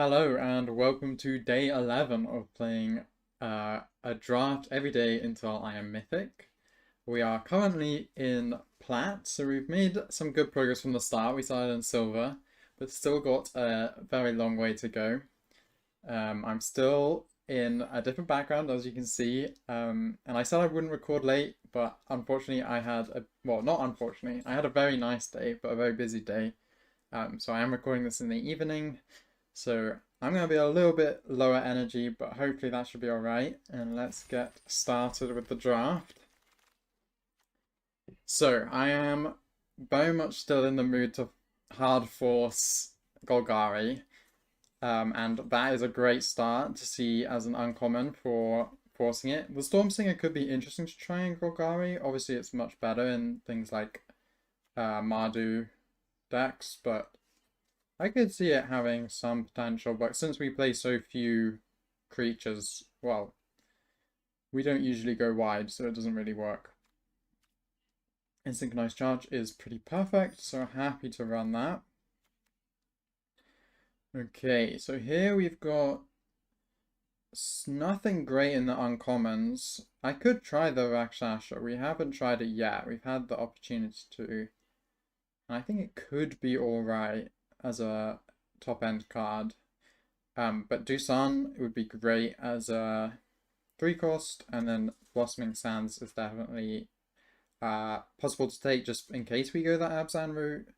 Hello and welcome to day 11 of playing a draft every day until I am Mythic. We are currently in Plat, so we've made some good progress from the start. We started in Silver, but still got a very long way to go. I'm still in a different background, as you can see, and I said I wouldn't record late, but unfortunately not unfortunately, I had a very nice day, but a very busy day. So I am recording this in the evening. So I'm going to be a little bit lower energy, but hopefully that should be alright. And let's get started with the draft. So I am very much still in the mood to hard force Golgari. And that is a great start to see as an uncommon for forcing it. The Storm Singer could be interesting to try in Golgari. Obviously it's much better in things like Mardu decks, but I could see it having some potential, but since we play so few creatures, well, we don't usually go wide, so it doesn't really work. And Synchronized Charge is pretty perfect, so happy to run that. Okay, so here we've got nothing great in the uncommons. I could try the Rakshasha. We haven't tried it yet. We've had the opportunity to. And I think it could be alright as a top end card. But Dusan would be great as a 3-cost, and then Blossoming Sands is definitely possible to take just in case we go that Abzan route.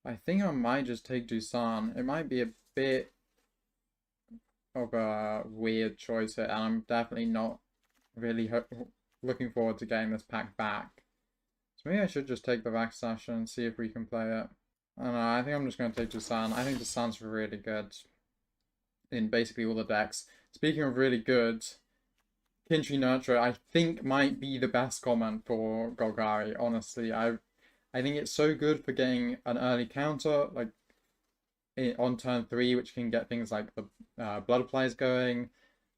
I think I might just take Dusan. It might be a bit of a weird choice here, and I'm definitely not really looking forward to getting this pack back. So maybe I should just take the Rakshasha and see if we can play it. I don't know, I think I'm just going to take Dusan. I think Dusan's really good in basically all the decks. Speaking of really good, Kintry Nurture I think might be the best comment for Golgari, honestly. I think it's so good for getting an early counter, like on turn 3, which can get things like the Blood Applies going,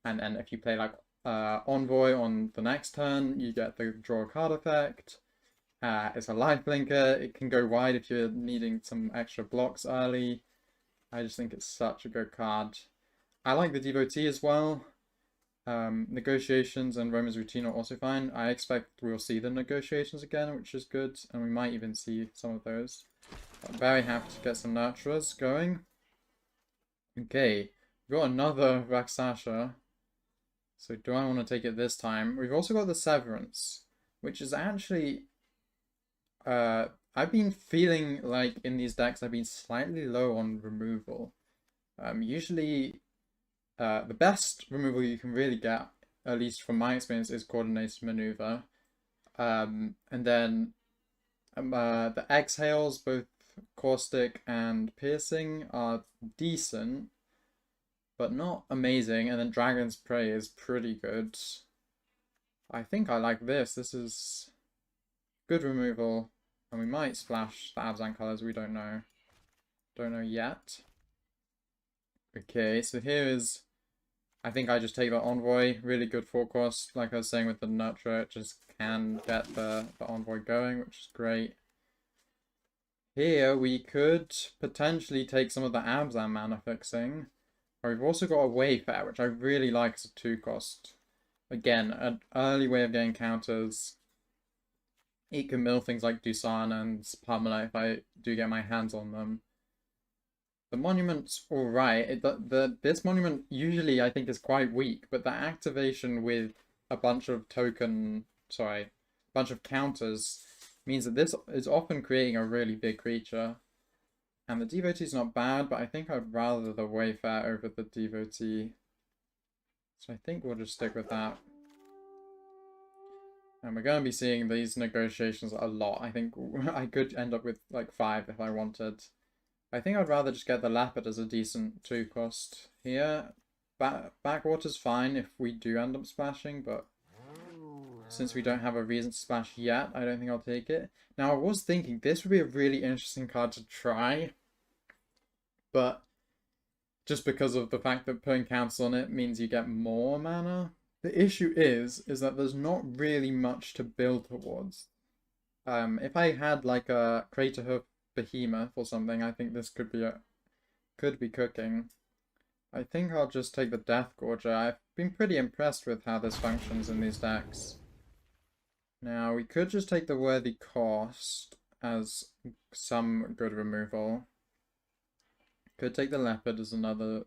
and then if you play like Envoy on the next turn, you get the draw a card effect. It's a life blinker. It can go wide if you're needing some extra blocks early. I just think it's such a good card. I like the Devotee as well. Negotiations and Roma's Routine are also fine. I expect we'll see the negotiations again, which is good, and we might even see some of those. I'm very happy to get some Nurturers going. Okay, we've got another Rakshasha. So do I want to take it this time? We've also got the Severance, which is actually I've been feeling like in these decks I've been slightly low on removal. Usually the best removal you can really get, at least from my experience, is Coordinated Maneuver. And then the exhales, both Caustic and Piercing, are decent, but not amazing. And then Dragon's Prey is pretty good. I think I like this. This is good removal. And we might splash the Abzan colors, we don't know. Don't know yet. Okay, so here is, I think I just take the Envoy, really good 4-cost. Like I was saying with the Nurture, it just can get the Envoy going, which is great. Here we could potentially take some of the Abzan mana fixing. But we've also got a Wayfarer, which I really like as a 2-cost. Again, an early way of getting counters. It can mill things like Dusan and Pamela if I do get my hands on them. The monument's alright. This monument usually I think is quite weak, but the activation with a bunch of counters means that this is often creating a really big creature. And the Devotee's not bad, but I think I'd rather the Wayfarer over the Devotee. So I think we'll just stick with that. And we're going to be seeing these negotiations a lot. I think I could end up with like 5 if I wanted. I think I'd rather just get the Leopard as a decent 2-cost here. Backwater's fine if we do end up splashing, but since we don't have a reason to splash yet, I don't think I'll take it. Now, I was thinking this would be a really interesting card to try, but just because of the fact that putting counters on it means you get more mana. The issue is that there's not really much to build towards. If I had like a Craterhoof Behemoth or something, I think this could be cooking. I think I'll just take the Death Gorger. I've been pretty impressed with how this functions in these decks. Now, we could just take the Worthy Cost as some good removal. Could take the Leopard as another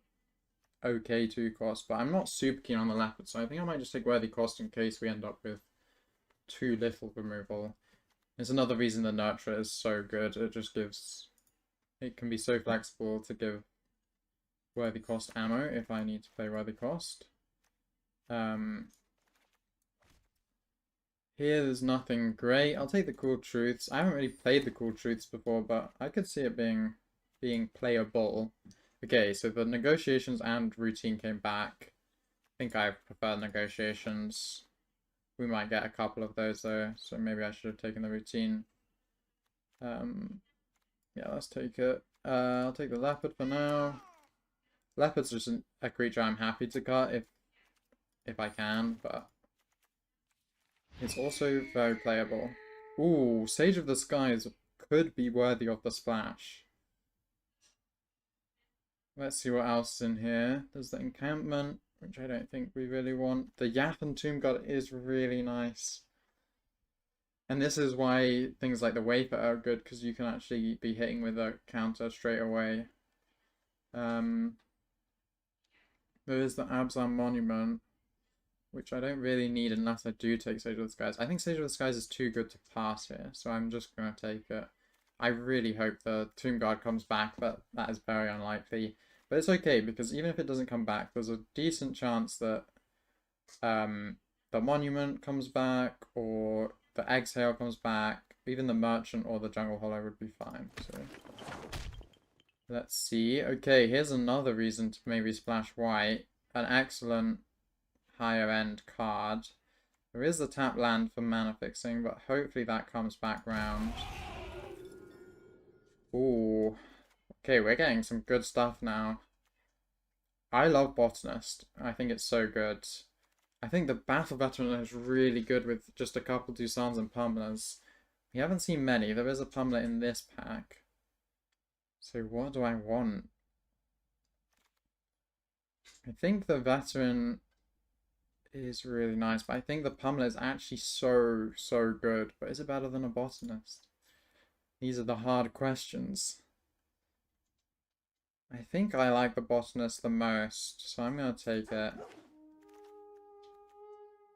okay 2 cost, but I'm not super keen on the Leopard, so I think I might just take Worthy Cost in case we end up with too little removal. It's another reason the Nurture is so good. It just gives... It can be so flexible to give Worthy Cost ammo if I need to play Worthy Cost. Here there's nothing great. I'll take the Cool Truths. I haven't really played the Cool Truths before, but I could see it being playable. Okay, so the Negotiations and Routine came back. I think I prefer Negotiations. We might get a couple of those though, so maybe I should have taken the Routine. Yeah, let's take it. I'll take the Leopard for now. Leopard's just a creature I'm happy to cut if I can, but it's also very playable. Ooh, Sage of the Skies could be worthy of the splash. Let's see what else is in here. There's the Encampment, which I don't think we really want. The Yathan Tomb God is really nice. And this is why things like the Wayfarer are good, because you can actually be hitting with a counter straight away. There is the Abzan Monument, which I don't really need unless I do take Sage of the Skies. I think Sage of the Skies is too good to pass here, so I'm just going to take it. I really hope the Tomb Guard comes back, but that is very unlikely. But it's okay, because even if it doesn't come back, there's a decent chance that the Monument comes back, or the Exhale comes back. Even the Merchant or the Jungle Hollow would be fine. So let's see. Okay, here's another reason to maybe splash white. An excellent higher end card. There is a tap land for mana fixing, but hopefully that comes back round. Ooh. Okay, we're getting some good stuff now. I love Botanist. I think it's so good. I think the Battle Veteran is really good with just a couple Dusans and Pummelers. We haven't seen many. There is a Pummeler in this pack. So what do I want? I think the Veteran is really nice, but I think the Pummeler is actually so good. But is it better than a Botanist? These are the hard questions. I think I like the Botanist the most, so I'm going to take it.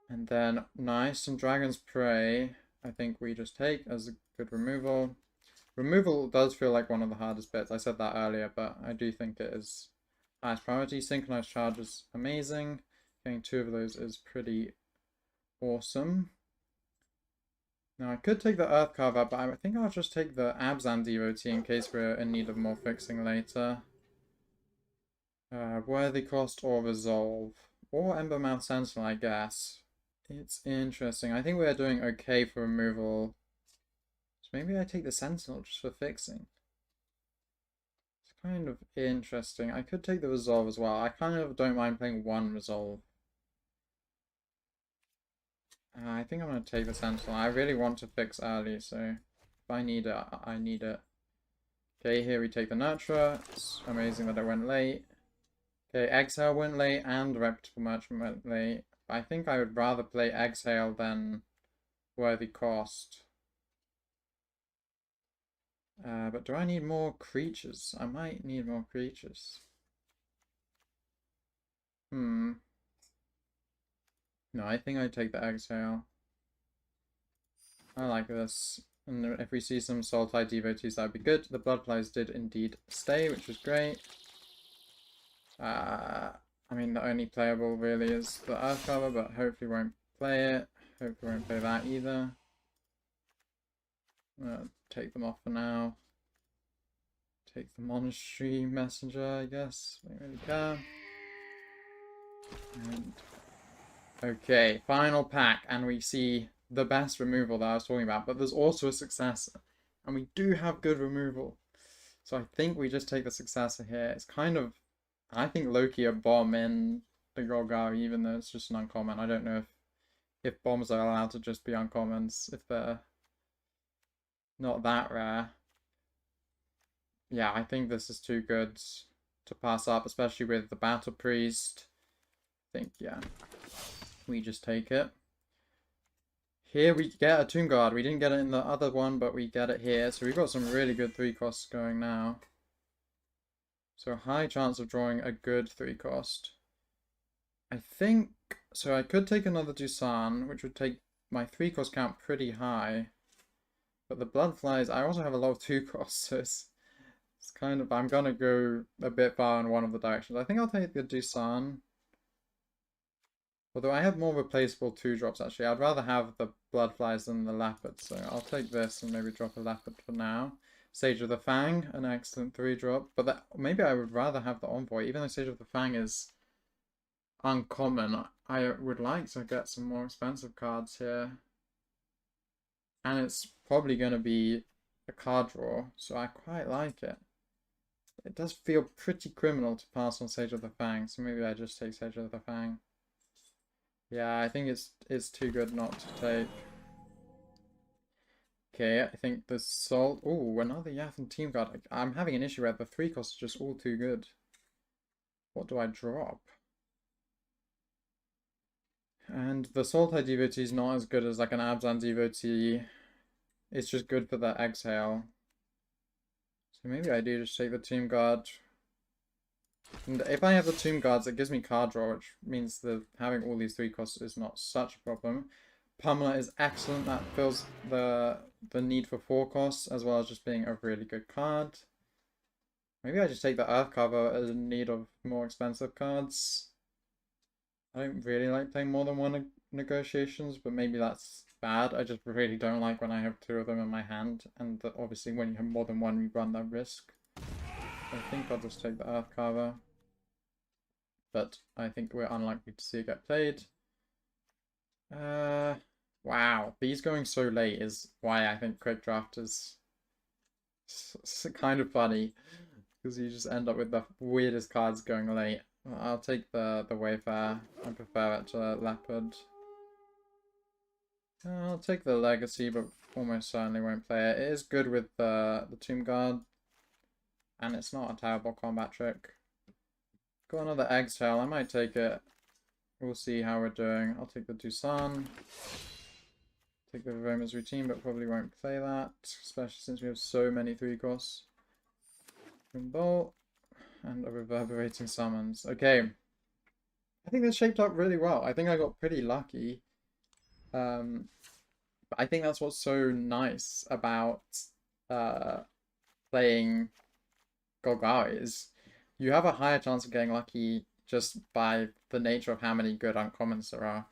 And then, nice, some Dragon's Prey, I think we just take as a good removal. Removal does feel like one of the hardest bits. I said that earlier, but I do think it is highest priority. Synchronized Charge is amazing. Getting 2 of those is pretty awesome. Now, I could take the Earth Carver, but I think I'll just take the Abzan Devotee in case we're in need of more fixing later. Worthy Cost or Resolve. Or Embermouth Sentinel, I guess. It's interesting. I think we're doing okay for removal. So maybe I take the Sentinel just for fixing. It's kind of interesting. I could take the Resolve as well. I kind of don't mind playing one Resolve. I think I'm going to take the Sentinel. I really want to fix early, so if I need it, I need it. Okay, here we take the Nurturer. It's amazing that it went late. Okay, Exhale went late and Reputable Merchant went late. I think I would rather play Exhale than Worthy Cost. But do I need more creatures? I might need more creatures. No, I think I'd take the Exhale. I like this. And if we see some Soul-Tide Devotees, that'd be good. The Bloodflies did indeed stay, which was great. I mean, the only playable really is the Earth Cover, but hopefully won't play it. Hopefully won't play that either. Take them off for now. Take the Monastery Messenger, I guess. Don't really care. And okay, final pack, and we see the best removal that I was talking about, but there's also a successor. And we do have good removal. So I think we just take the successor here. It's kind of, I think Loki a bomb in the Golgari, even though it's just an uncommon. I don't know if bombs are allowed to just be uncommons, if they're not that rare. Yeah, I think this is too good to pass up, especially with the Battle Priest. I think, yeah, we just take it. Here we get a Tomb Guard. We didn't get it in the other one, but we get it here. So we've got some really good 3 costs going now. So high chance of drawing a good 3 cost. I think, so I could take another Dusan, which would take my 3 cost count pretty high. But the Bloodflies, I also have a lot of 2 costs, so it's kind of, I'm gonna go a bit far in one of the directions. I think I'll take the Dusan. Although I have more replaceable 2-drops actually. I'd rather have the Bloodflies than the Leopard, so I'll take this and maybe drop a Leopard for now. Sage of the Fang, an excellent 3-drop. But maybe I would rather have the Envoy. Even though Sage of the Fang is uncommon, I would like to get some more expensive cards here. And it's probably going to be a card draw, so I quite like it. It does feel pretty criminal to pass on Sage of the Fang, so maybe I just take Sage of the Fang. Yeah, I think it's too good not to take. Okay, I think the Salt... Oh, another Yathan Team Guard. I'm having an issue where the 3 costs are just all too good. What do I drop? And the Sultai Devotee is not as good as like an Abzan Devotee. It's just good for the Exhale. So maybe I do just take the Tomb Guard. And if I have the Tomb Guards, it gives me card draw, which means that having all these 3 costs is not such a problem. Pummeler is excellent. That fills the need for 4 costs, as well as just being a really good card. Maybe I just take the Earth Cover as in need of more expensive cards. I don't really like playing more than 1 negotiations, but maybe that's bad. I just really don't like when I have 2 of them in my hand, and obviously when you have more than 1, you run that risk. I think I'll just take the Earth Carver. But I think we're unlikely to see it get played. Wow. These going so late is why I think Quick Draft is kind of funny. Because you just end up with the weirdest cards going late. I'll take the Wayfarer. I prefer it to Leopard. I'll take the Legacy, but almost certainly won't play it. It is good with the Tomb Guard. And it's not a terrible combat trick. Got another Exhale. I might take it. We'll see how we're doing. I'll take the Dusan. Take the Vivoma's Routine, but probably won't play that. Especially since we have so many 3 costs. Bolt. And a Reverberating Summons. Okay. I think this shaped up really well. I think I got pretty lucky. But I think that's what's so nice about playing Golgari is you have a higher chance of getting lucky just by the nature of how many good uncommons there are.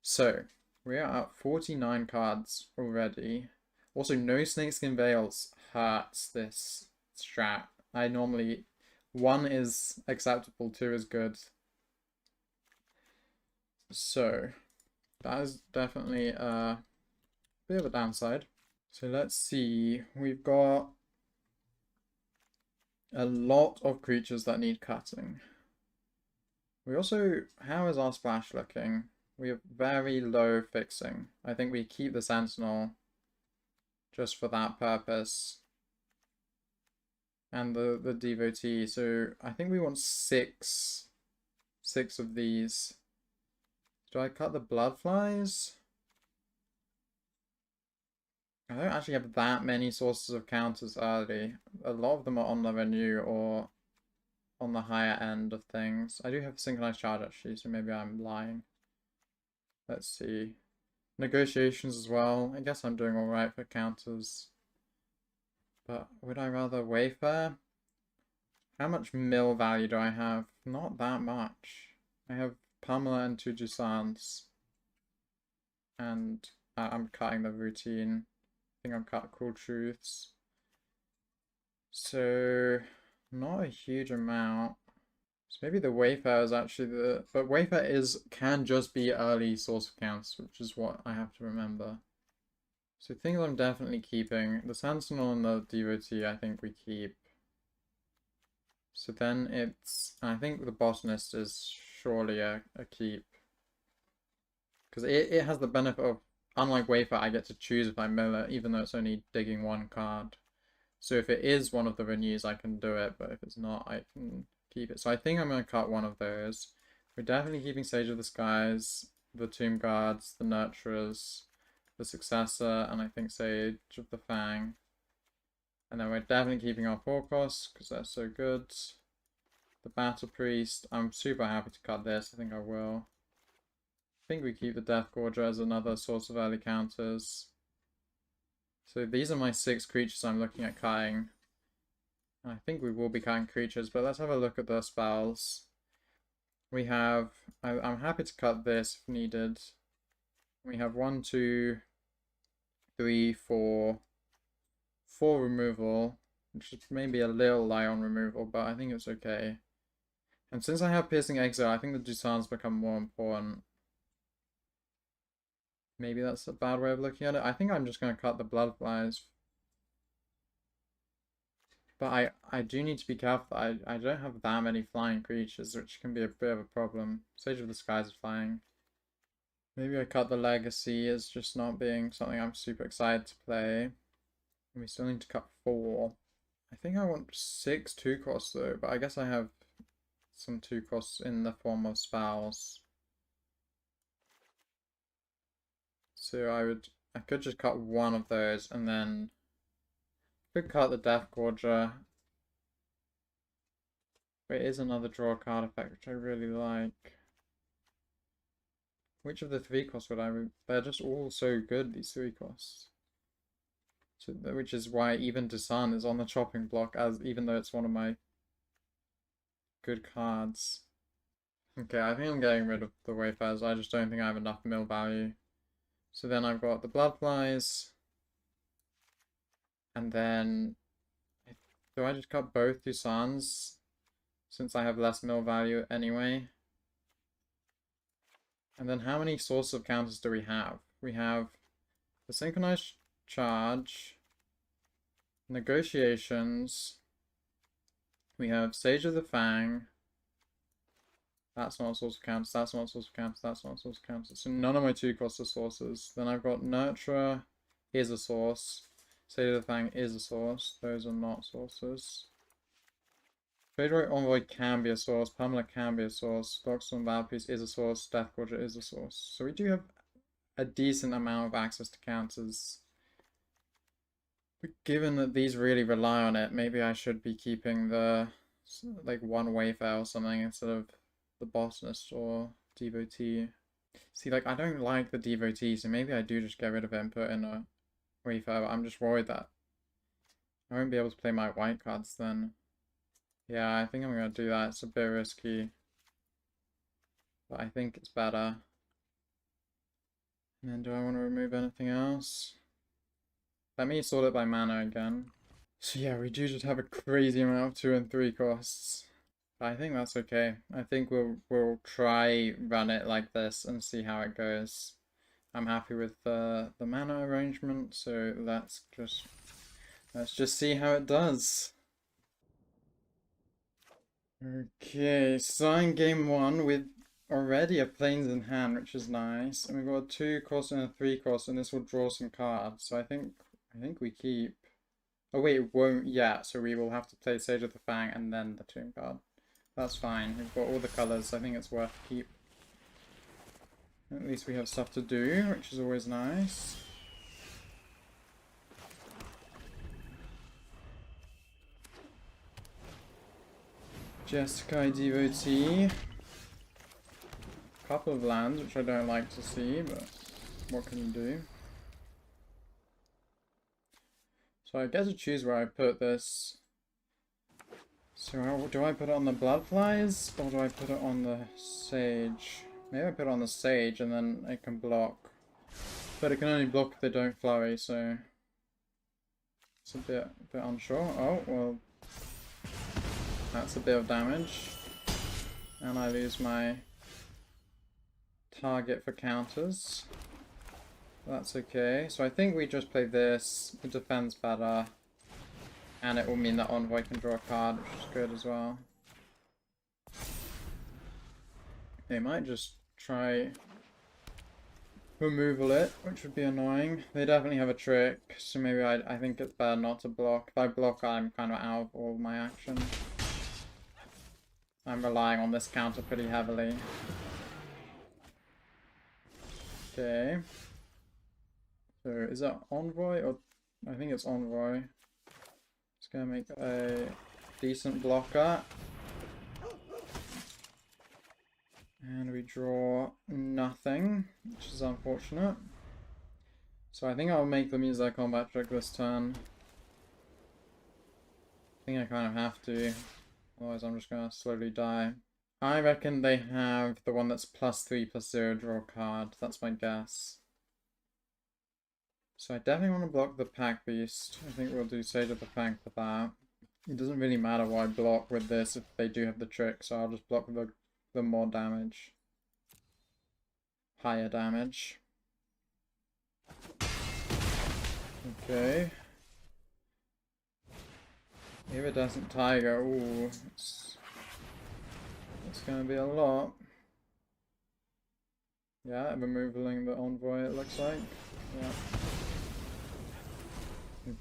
So, we are at 49 cards already. Also, no Snakeskin Veils hurts this strat. I normally... 1 is acceptable, 2 is good. So, that is definitely a bit of a downside. So let's see. We've got a lot of creatures that need cutting. We also... How is our splash looking? We have very low fixing. I think we keep the Sentinel just for that purpose. And the Devotee. So I think we want 6 of these. Do I cut the Bloodflies? I don't actually have that many sources of counters early. A lot of them are on the renew or on the higher end of things. I do have Synchronized Charge actually, so maybe I'm lying. Let's see. Negotiations as well. I guess I'm doing alright for counters. But would I rather Wayfare? How much mill value do I have? Not that much. I have Pamela and 2 Jusans. And I'm cutting the routine. I think I'm cut Cruel Truths. So, not a huge amount. So maybe the Wayfarer is actually the... But Wayfarer can just be early source of counts, which is what I have to remember. So things I'm definitely keeping. The Sentinel and the Devotee I think we keep. So then it's... I think the Botanist is surely a keep. Because it has the benefit of... Unlike Wayfarer, I get to choose if I mill it, even though it's only digging 1 card. So if it is one of the renews, I can do it, but if it's not, I can keep it. So I think I'm going to cut one of those. We're definitely keeping Sage of the Skies, the Tomb Guards, the Nurturers, the Successor, and I think Sage of the Fang. And then we're definitely keeping our 4 costs, because they're so good. The Battle Priest, I'm super happy to cut this, I think I will. I think we keep the Death Gorger as another source of early counters. So these are my 6 creatures I'm looking at cutting. I think we will be cutting creatures, but let's have a look at the spells. We have, I'm happy to cut this if needed. We have 1, 2, 3, 4 removal, which is maybe a little light on removal, but I think it's okay. And since I have Piercing Exile, I think the Dusans become more important. Maybe that's a bad way of looking at it. I think I'm just going to cut the Bloodflies. But I do need to be careful. I don't have that many flying creatures, which can be a bit of a problem. Sage of the Skies is flying. Maybe I cut the Legacy as just not being something I'm super excited to play. And we still need to cut 4. I think I want 6 2 costs though, but I guess I have some 2 costs in the form of spells. So I could just cut one of those and then could cut the Death Gorger. There is another draw card effect which I really like. Which of the 3 costs would I they're just all so good, these 3 costs. So, which is why even Dusan is on the chopping block, as even though it's one of my good cards. Okay, I think I'm getting rid of the Wayfarers. I just don't think I have enough mill value. So then I've got the Bloodflies. And then, do I just cut both Dusans? Since I have less mill value anyway. And then how many sources of counters do we have? We have the Synchronized Charge, Negotiations, we have Sage of the Fang, that's not a source of counters, that's not a source of counters, that's not a source of counters. So none of my 2 costs are sources. Then I've got Nurturer is a source, Sage of the Fang is a source, those are not sources. Favorite Envoy can be a source, Pamela can be a source, Dragonstorm Valkyries is a source, Death Gorger is a source. So we do have a decent amount of access to counters. But given that these really rely on it, maybe I should be keeping the, like, 1 Wayfarer or something instead of the Botanist or Devotee. See, like, I don't like the Devotee, so maybe I do just get rid of it and put in a Wayfarer. I'm just worried that I won't be able to play my white cards then. Yeah, I think I'm going to do that. It's a bit risky. But I think it's better. And then do I want to remove anything else? Let me sort it by mana again. So yeah, we do just have a crazy amount of 2 and 3 costs. But I think that's okay. I think we'll try run it like this and see how it goes. I'm happy with the mana arrangement, so let's just see how it does. Okay, starting game 1 with already a Plains in hand, which is nice. And we've got a 2 cost and a 3 cost, and this will draw some cards. So I think we keep. Oh wait, it won't yet, so we will have to play Sage of the Fang and then the Tomb Guard. That's fine. We've got all the colours. I think it's worth keep. At least we have stuff to do, which is always nice. Jeskai Devotee. Couple of lands, which I don't like to see, but what can you do? So I get to choose where I put this. So do I put it on the Bloodflies, or do I put it on the Sage? Maybe I put it on the Sage and then it can block. But it can only block if they don't flurry, so it's a bit unsure. Oh, well, that's a bit of damage. And I lose my target for counters. That's okay. So I think we just play this. It defends better. And it will mean that Envoy can draw a card, which is good as well. They might just try removal it, which would be annoying. They definitely have a trick, so maybe I think it's better not to block. If I block, I'm kind of out of all of my action. I'm relying on this counter pretty heavily. Okay. So is that Envoy or I think it's Envoy. It's gonna make a decent blocker. And we draw nothing, which is unfortunate. So I think I'll make them use their combat trick this turn. I think I kind of have to, otherwise I'm just gonna slowly die. I reckon they have the one that's +3/+0 draw a card. That's my guess. So I definitely want to block the Pack Beast. I think we'll do Sage of the Fang for that. It doesn't really matter what I block with this if they do have the trick, so I'll just block the more damage. Higher damage. Okay. Iridescent Tiger. Ooh, it's gonna be a lot. Yeah, removing the Envoy it looks like. Yeah.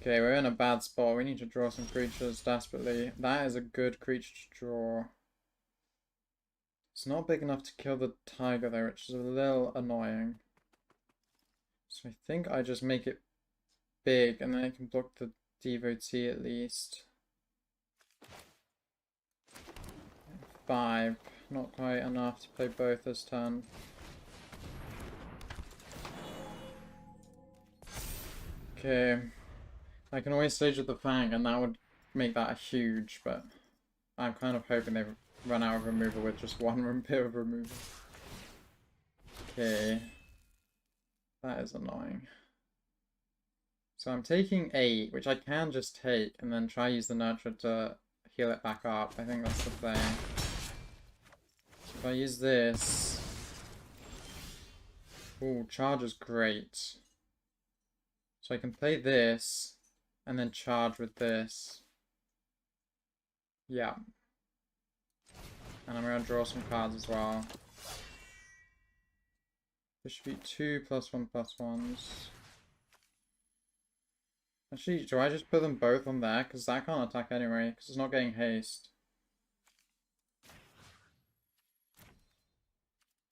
Okay, we're in a bad spot. We need to draw some creatures desperately. That is a good creature to draw. It's not big enough to kill the tiger though, which is a little annoying. So I think I just make it big and then I can block the devotee at least. 5. Not quite enough to play both this turn. Okay. I can always Sage of the Fang and that would make that a huge, but I'm kind of hoping they run out of removal with just one bit of removal. Okay. That is annoying. So I'm taking 8, which I can just take, and then try use the Nurture to heal it back up. I think that's the play. So if I use this... Ooh, charge is great. So I can play this, and then charge with this. Yeah. And I'm going to draw some cards as well. There should be 2 +1/+1s. Actually, do I just put them both on there? Because that can't attack anyway, because it's not getting haste.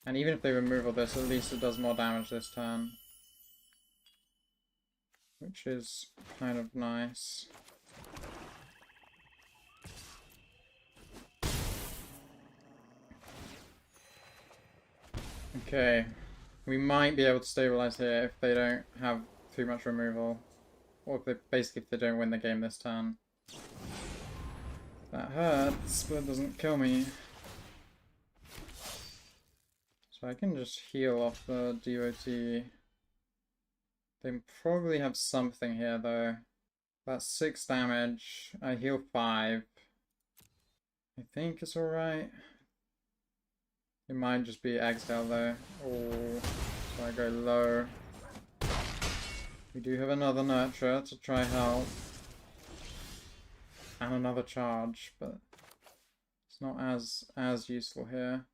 And even if they remove all this, at least it does more damage this turn. Which is kind of nice. Okay. We might be able to stabilize here if they don't have too much removal. Or if they don't win the game this turn. That hurts, but it doesn't kill me. So I can just heal off the devotee. They probably have something here though. That's 6 damage. I heal 5. I think it's alright. It might just be exile though. Oh, so I go low. We do have another Nurture to try help. And another charge, but it's not as useful here.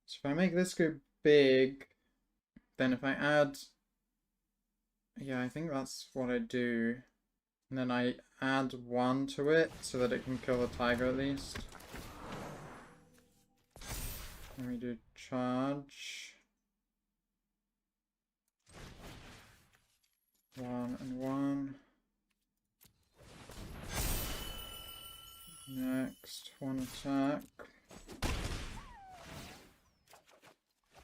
So if I make this go big, then if I add... Yeah, I think that's what I do. And then I add 1 to it so that it can kill the tiger at least. And we do charge. 1 and 1. Next, 1 attack.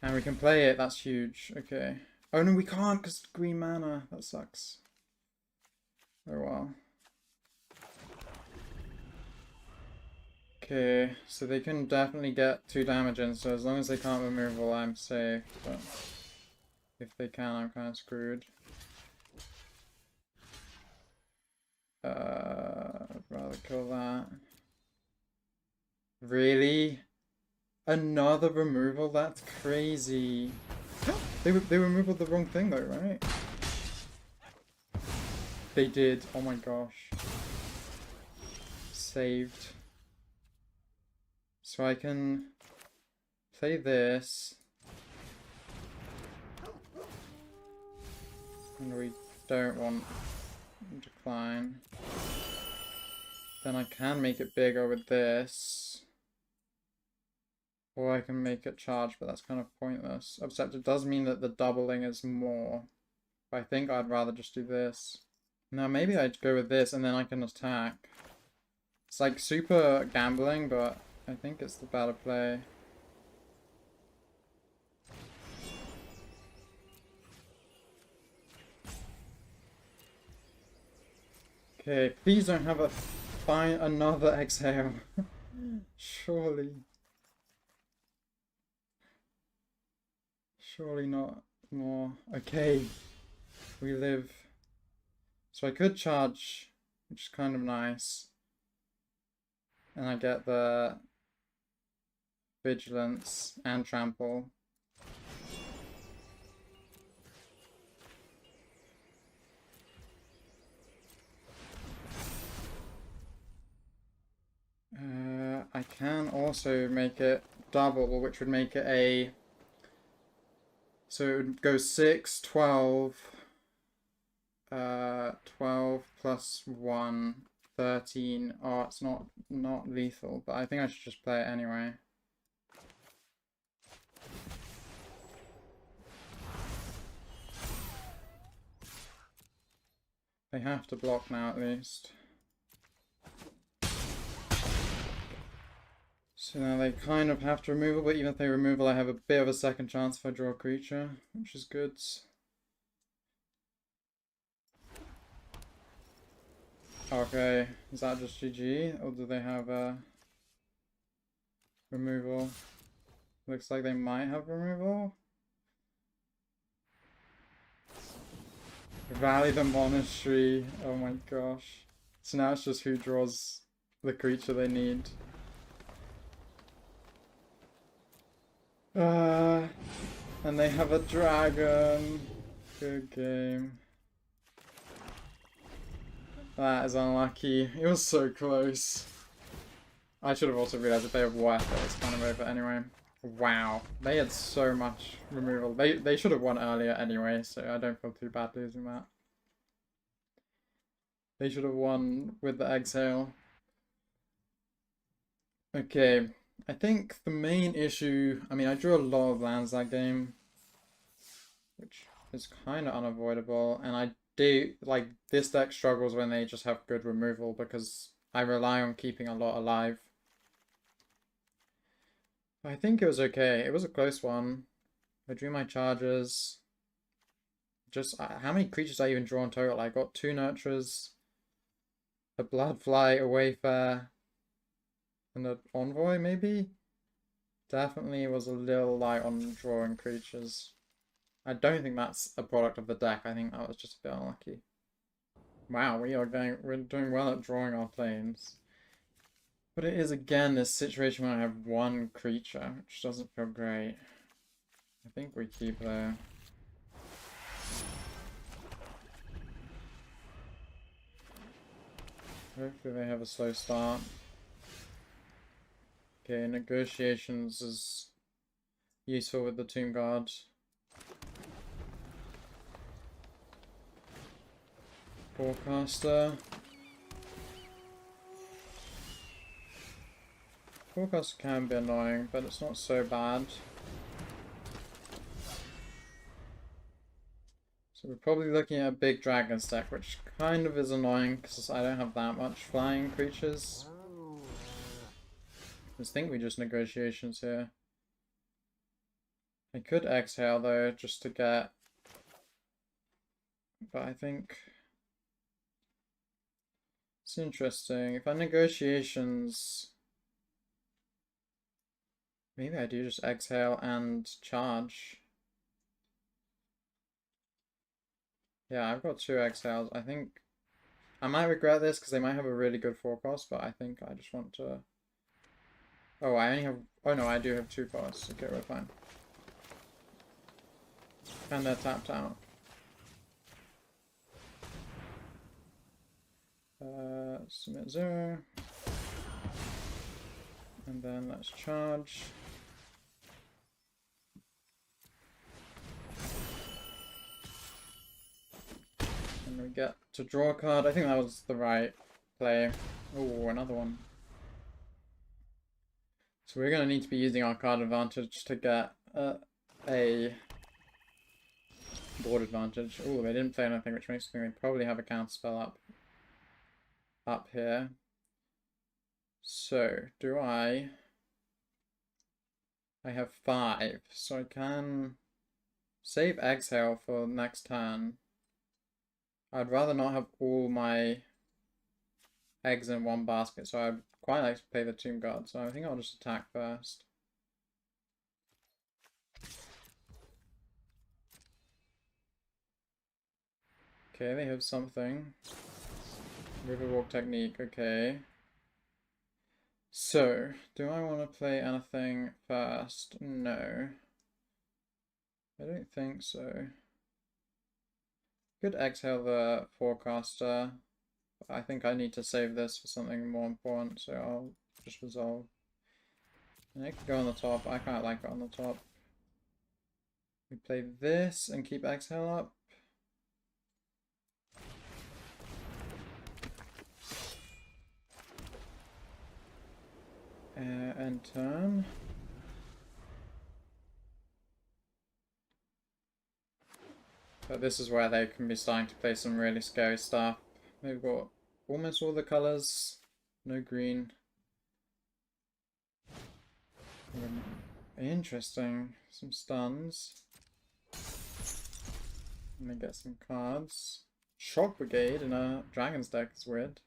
And we can play it, that's huge. Okay. Oh no, we can't because green mana. That sucks. Oh well. Okay, so they can definitely get 2 damage in, so as long as they can't removal, I'm safe. But if they can, I'm kind of screwed. I'd rather kill that. Really? Another removal? That's crazy. They removed the wrong thing though, right? They did. Oh my gosh. Saved. So I can play this. And we don't want decline. Then I can make it bigger with this. Or I can make it charge, but that's kind of pointless. Except it does mean that the doubling is more. But I think I'd rather just do this. Now maybe I'd go with this and then I can attack. It's like super gambling, but I think it's the better play. Okay, please don't have a another exhale. Surely. Surely not more. Okay. We live. So I could charge, which is kind of nice. And I get the vigilance and trample. I can also make it double, which would make it a... So it would go 6, 12, 12 plus 1, 13. Oh, it's not lethal, but I think I should just play it anyway. They have to block now at least. So now they kind of have to removal, but even if they removal, I have a bit of a second chance if I draw a creature, which is good. Okay, is that just GG, or do they have a removal? Looks like they might have removal. Rally the Monastery, oh my gosh. So now it's just who draws the creature they need. And they have a dragon. Good game. That is unlucky. It was so close. I should have also realized if they have Wayfarers, it's kind of over anyway. Wow. They had so much removal. They should have won earlier anyway, so I don't feel too bad losing that. They should have won with the exhale. Okay. I think the main issue... I mean, I drew a lot of lands that game, which is kind of unavoidable, and I do... Like, this deck struggles when they just have good removal, because I rely on keeping a lot alive. I think it was okay. It was a close one. I drew my charges. Just... how many creatures did I even draw in total? I got 2 nurturers, a Bloodfly, a Wayfarer, and an Envoy, maybe? Definitely was a little light on drawing creatures. I don't think that's a product of the deck. I think that was just a bit unlucky. Wow, we're doing well at drawing our planes. But it is again this situation where I have 1 creature, which doesn't feel great. I think we keep there. Hopefully they have a slow start. Okay, negotiations is useful with the Tomb Guard. Forecaster. Forecaster can be annoying, but it's not so bad. So we're probably looking at a big dragon stack, which kind of is annoying because I don't have that much flying creatures. I think we just negotiations here. I could exhale though, just to get... But I think... It's interesting. If I negotiations... Maybe I do just exhale and charge. Yeah, I've got 2 exhales. I think... I might regret this because they might have a really good forecast, but I think I just want to... Oh, I only have... Oh no, I do have 2 cards. Okay, we're fine. And they're tapped out. Submit 0. And then let's charge. And we get to draw a card. I think that was the right play. Oh, another one. So we're going to need to be using our card advantage to get a board advantage. Oh, they didn't play anything, which makes me think they probably have a counterspell up here. So, do I have 5, so I can save Exhale for next turn. I'd rather not have all my eggs in one basket, so I'd quite like to play the Tomb Guard, so I think I'll just attack first. Okay, they have something. Riverwalk technique, okay. So, do I want to play anything first? No. I don't think so. Could exhale the Forecaster. But I think I need to save this for something more important, so I'll just resolve. And it can go on the top. I quite like it on the top. We play this and keep exhale up. End turn. But this is where they can be starting to play some really scary stuff. They've got almost all the colours. No green. Interesting. Some stuns. And they get some cards. Shock Brigade in a Dragon's deck is weird.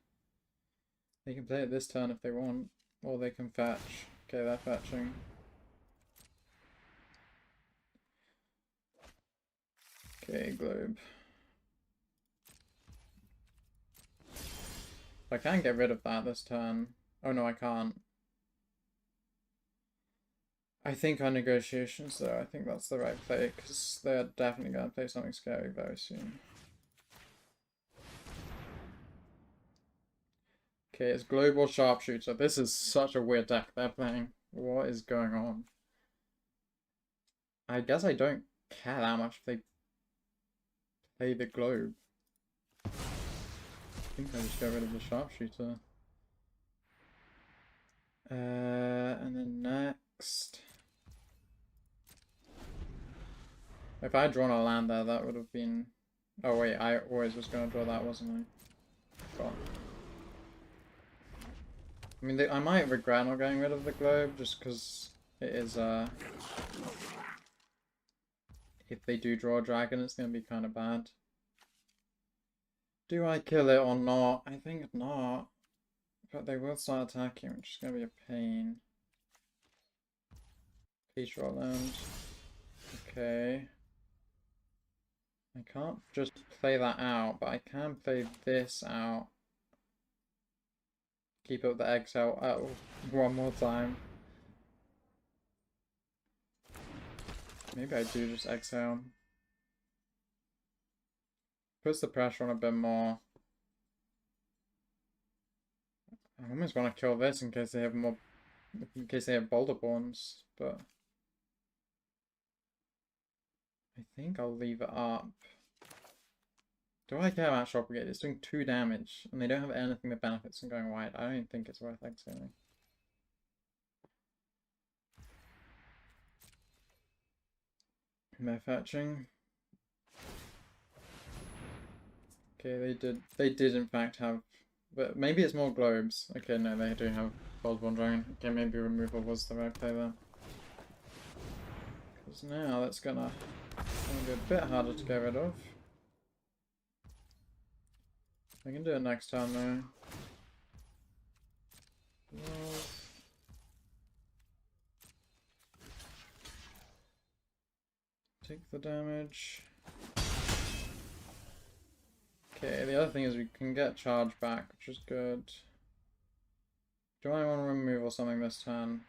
They can play it this turn if they want. Or they can fetch. Okay, they're fetching. Okay, Globe. I can get rid of that this turn. Oh no, I can't. I think our negotiations though, I think that's the right play, because they're definitely going to play something scary very soon. Okay, it's Global Sharpshooter. This is such a weird deck they're playing. What is going on? I guess I don't care that much if they play the Globe. I think I just get rid of the Sharpshooter. And then next... If I had drawn a land there, that would have been... Oh wait, I always was going to draw that, wasn't I? God. I mean, I might regret not getting rid of the Globe, just because it is, if they do draw a dragon, it's going to be kind of bad. Do I kill it or not? I think not. But they will start attacking, which is going to be a pain. Please draw land. Okay. I can't just play that out, but I can play this out. Keep up the exhale one more time. Maybe I do just exhale. Puts the pressure on a bit more. I almost want to kill this in case they have more, in case they have Boulderborns, but I think I'll leave it up. Do I care about Shock Brigade? It's doing 2 damage, and they don't have anything that benefits from going wide. I don't even think it's worth exiling. They're fetching. Okay, they did in fact have, but maybe it's more globes. Okay, no, they do have Boulderborn Dragon. Okay, maybe removal was the right play there. Because now that's gonna be a bit harder to get rid of. I can do it next time though. Well, take the damage. Okay, the other thing is we can get charge back, which is good. Do I want to remove or something this turn?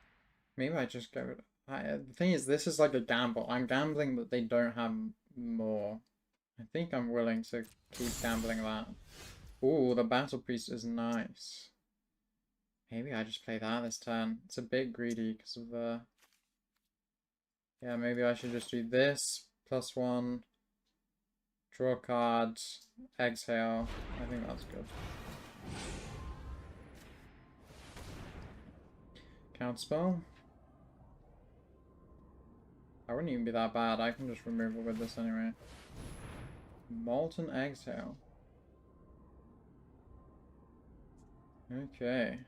Maybe I just go... the thing is, this is like a gamble. I'm gambling that they don't have more. I think I'm willing to keep gambling that. Ooh, the Battle Priest is nice. Maybe I just play that this turn. It's a bit greedy because of the... Yeah, maybe I should just do this, +1, Draw a card, exhale. I think that's good. Counterspell. I wouldn't even be that bad. I can just remove it with this anyway. Molten Exhale. Okay.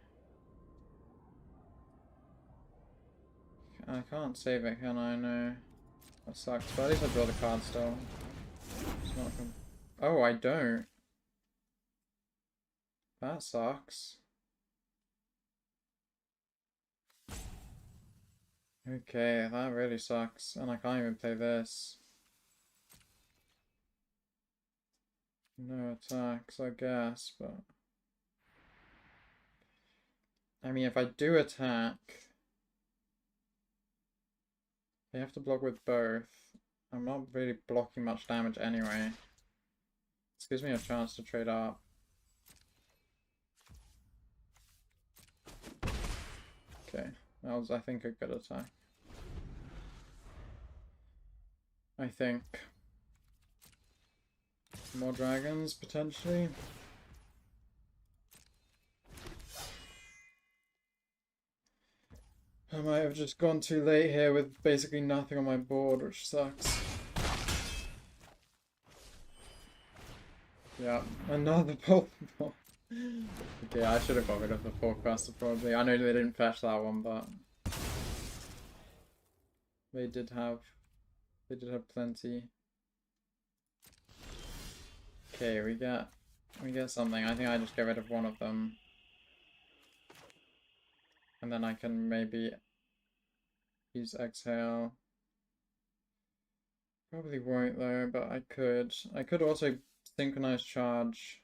I can't save it, can I? No. That sucks. But at least I draw the card still. It's not oh, I don't. That sucks. Okay, that really sucks. And I can't even play this. No attacks, I guess, but... I mean, if I do attack... They have to block with both. I'm not really blocking much damage anyway. This gives me a chance to trade up. Okay, that was, I think, a good attack. I think. More dragons, potentially. I might have just gone too late here with basically nothing on my board, which sucks. Yeah, another Pokeball. Okay, I should have got rid of the forecaster probably. I know they didn't fetch that one, but they did have plenty. Okay, we get something. I think I just get rid of one of them. And then I can maybe use exhale. Probably won't though, but I could. I could also synchronize charge.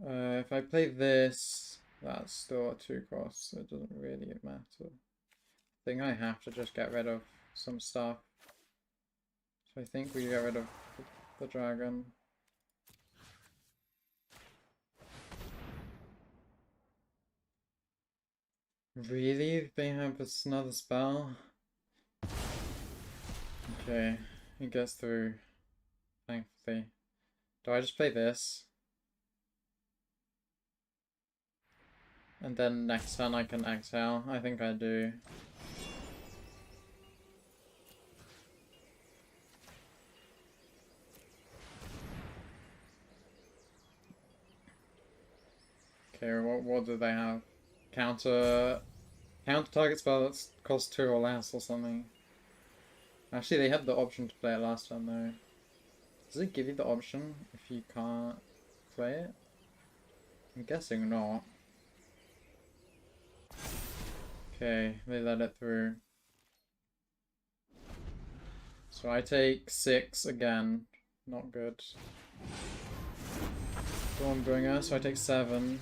If I play this, that's still a 2-cost, so it doesn't really matter. I think I have to just get rid of some stuff. So I think we get rid of the dragon. Really? They have another spell? Okay, it gets through, thankfully. Do I just play this? And then next turn I can exhale? I think I do. Okay, what do they have? Counter target spell that costs 2 or less or something. Actually, they had the option to play it last time though. Does it give you the option if you can't play it? I'm guessing not. Okay, they let it through. So I take 6 again. Not good. Dawnbringer, so I take 7.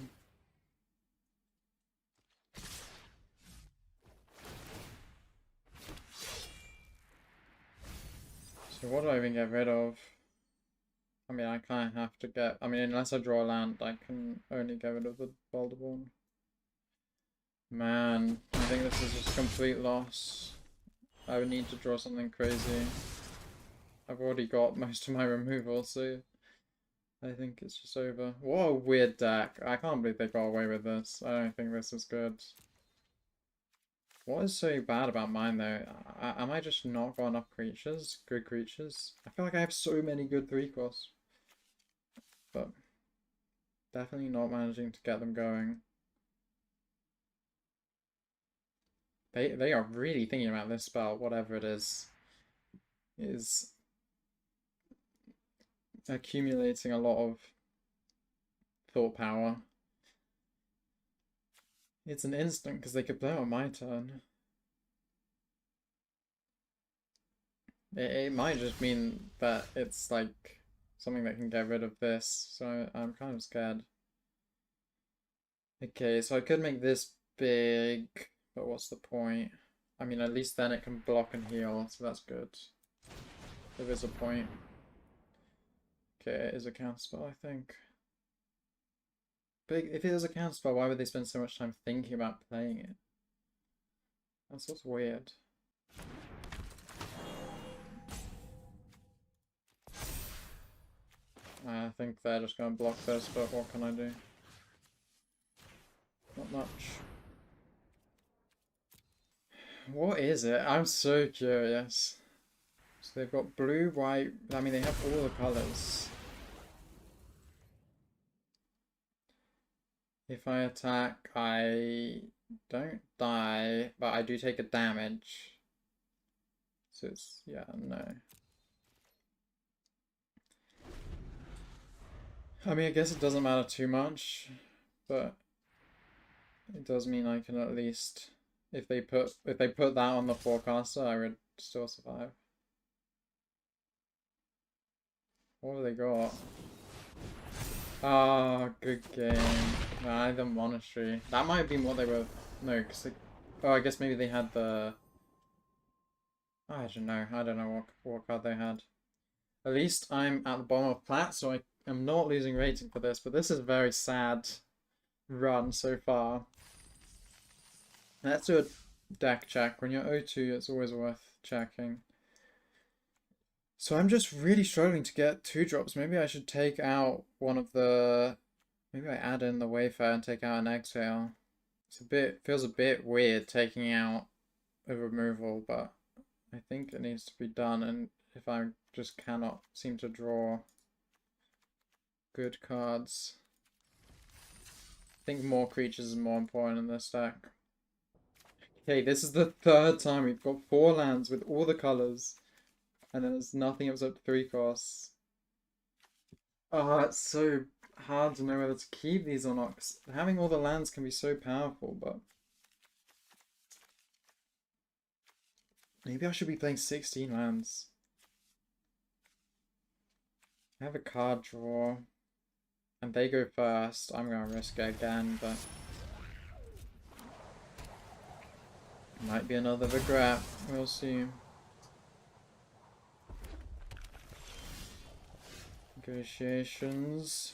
So what do I even get rid of? I mean, I kind of have to get... I mean, unless I draw a land, I can only get rid of the Boulderborn. Man, I think this is just a complete loss. I would need to draw something crazy. I've already got most of my removal, so I think it's just over. What a weird deck. I can't believe they got away with this. I don't think this is good. What is so bad about mine though? Am I just not got enough creatures? Good creatures? I feel like I have so many good 3-costs. But definitely not managing to get them going. They are really thinking about this spell, whatever it is accumulating a lot of thought power. It's an instant because they could play on my turn. It might just mean that it's like something that can get rid of this, so I'm kind of scared. Okay, so I could make this big, but what's the point? I mean, at least then it can block and heal, so that's good. There is a point. Okay, it is a counterspell, I think. But if it is a counterspell, why would they spend so much time thinking about playing it? That's what's weird. I think they're just gonna block this, but what can I do? Not much. What is it? I'm so curious. So they've got blue, white, I mean they have all the colours. If I attack, I don't die, but I do take a damage. So it's, yeah, no. I mean, I guess it doesn't matter too much, but it does mean I can at least, if they put that on the forecaster, I would still survive. What have they got? Ah, good game. Nah, the monastery. That might have been what they were. No, because they... Oh, I guess maybe they had the... I don't know. I don't know what card they had. At least I'm at the bottom of plat, so I am not losing rating for this, but this is a very sad run so far. Let's do a deck check. When you're O2, it's always worth checking. So I'm just really struggling to get 2-drops. Maybe I should take out one of the... Maybe I add in the Wayfarer and take out an Exhale. It's a bit... Feels a bit weird taking out a removal, but I think it needs to be done. And if I just cannot seem to draw good cards, I think more creatures is more important in this deck. Okay, this is the 3rd time we've got 4 lands with all the colours. And then there's nothing except 3 costs. Oh, it's so hard to know whether to keep these or not. 'Cause having all the lands can be so powerful, but... Maybe I should be playing 16 lands. I have a card draw. And they go first. I'm going to risk it again, but... Might be another regret. We'll see. Negotiations.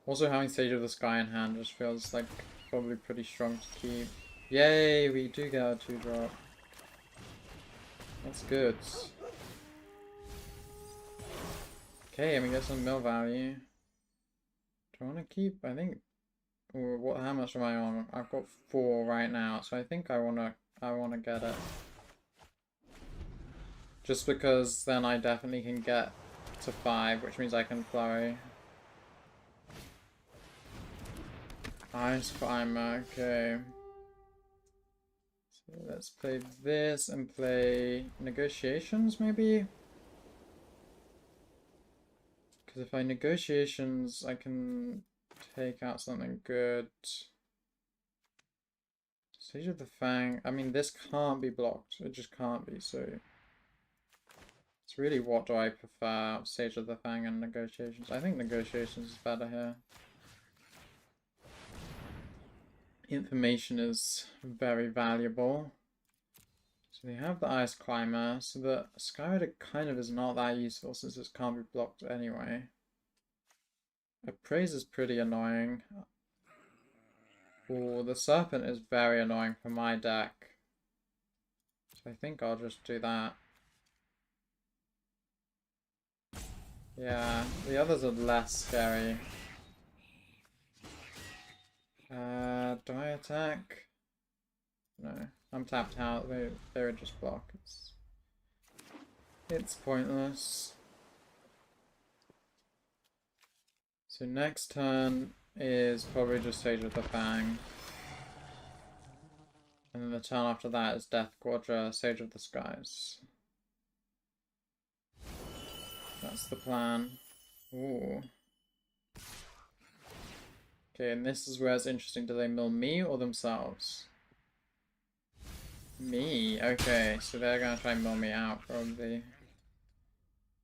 Also having Sage of the Sky in hand just feels like probably pretty strong to keep. Yay, we do get a 2-drop. That's good. Okay, and we get some mill value. Do I want to keep? I think... What? How much am I on? I've got 4 right now, so I think I wanna get it. Just because then I definitely can get to 5, which means I can flurry. Ice Climber, okay. So let's play this and play Negotiations, maybe? Because if I Negotiations, I can take out something good. Sage of the Fang, I mean, this can't be blocked. It just can't be, so... It's really what do I prefer, Sage of the Fang and Negotiations. I think Negotiations is better here. Information is very valuable. So we have the Ice Climber, so the Skyrider kind of is not that useful since it can't be blocked anyway. Appraise is pretty annoying. Oh, the Serpent is very annoying for my deck. So I think I'll just do that. Yeah, the others are less scary. Do I attack? No, I'm tapped out. They would just block. It's pointless. So next turn is probably just Sage of the Fang. And then the turn after that is Death Quadra, Sage of the Skies. That's the plan. Ooh. Okay, and this is where it's interesting. Do they mill me or themselves? Me. Okay, so they're gonna try and mill me out, probably.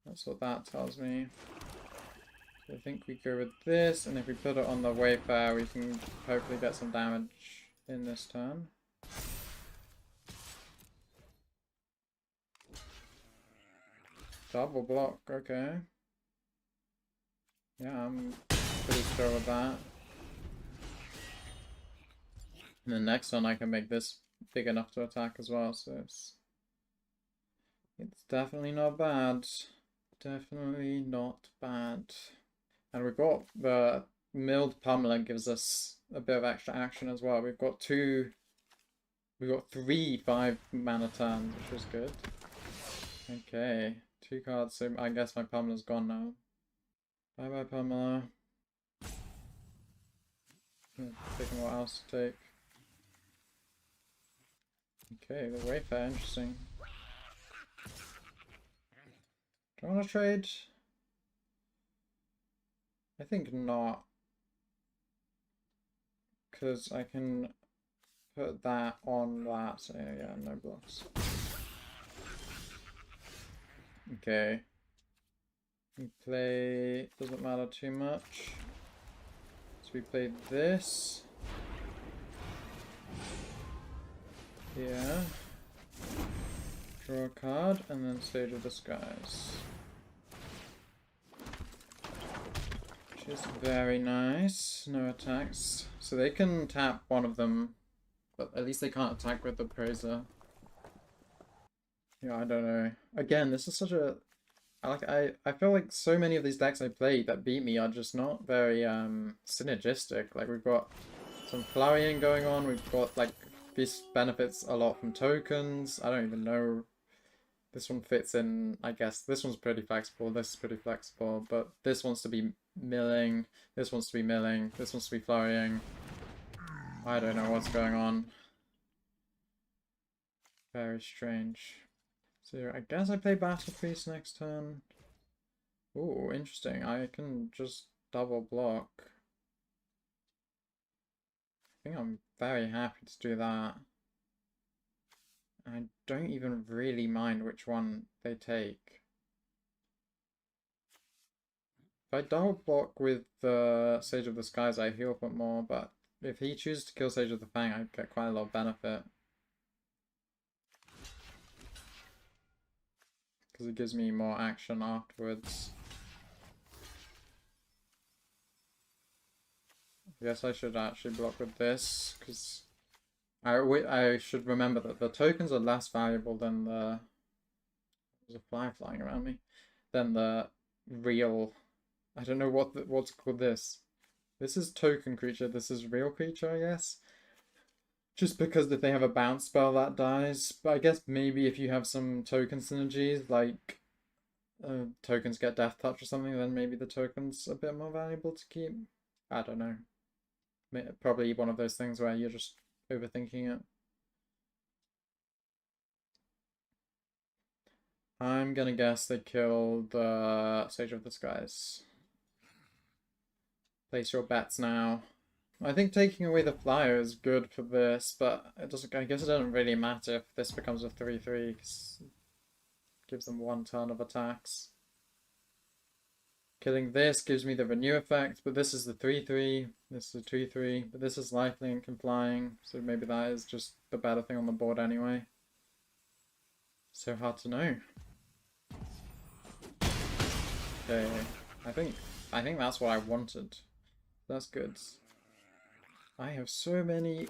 That's what that tells me. So I think we go with this, and if we put it on the Wayfarer, we can hopefully get some damage in this turn. Double block, okay. Yeah, I'm pretty sure with that. And the next one I can make this big enough to attack as well, so it's definitely not bad. Definitely not bad. And we've got the milled pummeler gives us a bit of extra action as well. We've got 3 5-mana turns, which is good. Okay, 2 cards, so I guess my pummeler's gone now. Bye bye pummeler. Thinking what else to take. Okay, the Wayfarer, interesting. Do I want to trade? I think not. Because I can put that on that, so yeah, no blocks. Okay. We play, doesn't matter too much. So we play this. Here. Draw a card, and then Stage of the Skies. Which is very nice. No attacks. So they can tap one of them, but at least they can't attack with the Praiser. Yeah, I don't know. Again, this is such a... I feel like so many of these decks I played that beat me are just not very synergistic. Like, we've got some flurrying going on, we've got like this benefits a lot from tokens. I don't even know. This one fits in, I guess. This one's pretty flexible, this is pretty flexible, but this wants to be milling, this wants to be milling, this wants to be flurrying. I don't know what's going on. Very strange. So I guess I play Battle Priest next turn. Ooh, interesting. I can just double block. I think I'm very happy to do that. I don't even really mind which one they take. If I double block with the Sage of the Skies, I heal up more, but if he chooses to kill Sage of the Fang, I get quite a lot of benefit. Because it gives me more action afterwards. I guess I should actually block with this, because I should remember that the tokens are less valuable than the... There's a fly flying around me. Than the real... I don't know what's called this. This is token creature, this is real creature, I guess. Just because if they have a bounce spell that dies. But I guess maybe if you have some token synergies, like tokens get death touch or something, then maybe the token's a bit more valuable to keep. I don't know. Probably one of those things where you're just overthinking it. I'm gonna guess they killed the Sage of the Skies. Place your bets now. I think taking away the flyer is good for this, but it doesn't. I guess it doesn't really matter if this becomes a 3/3, because it gives them 1 turn of attacks. Killing this gives me the renew effect, but this is the 3/3, this is a 2/3, but this is lifelink and flying, so maybe that is just the better thing on the board anyway. So hard to know. Okay, I think that's what I wanted. That's good. I have so many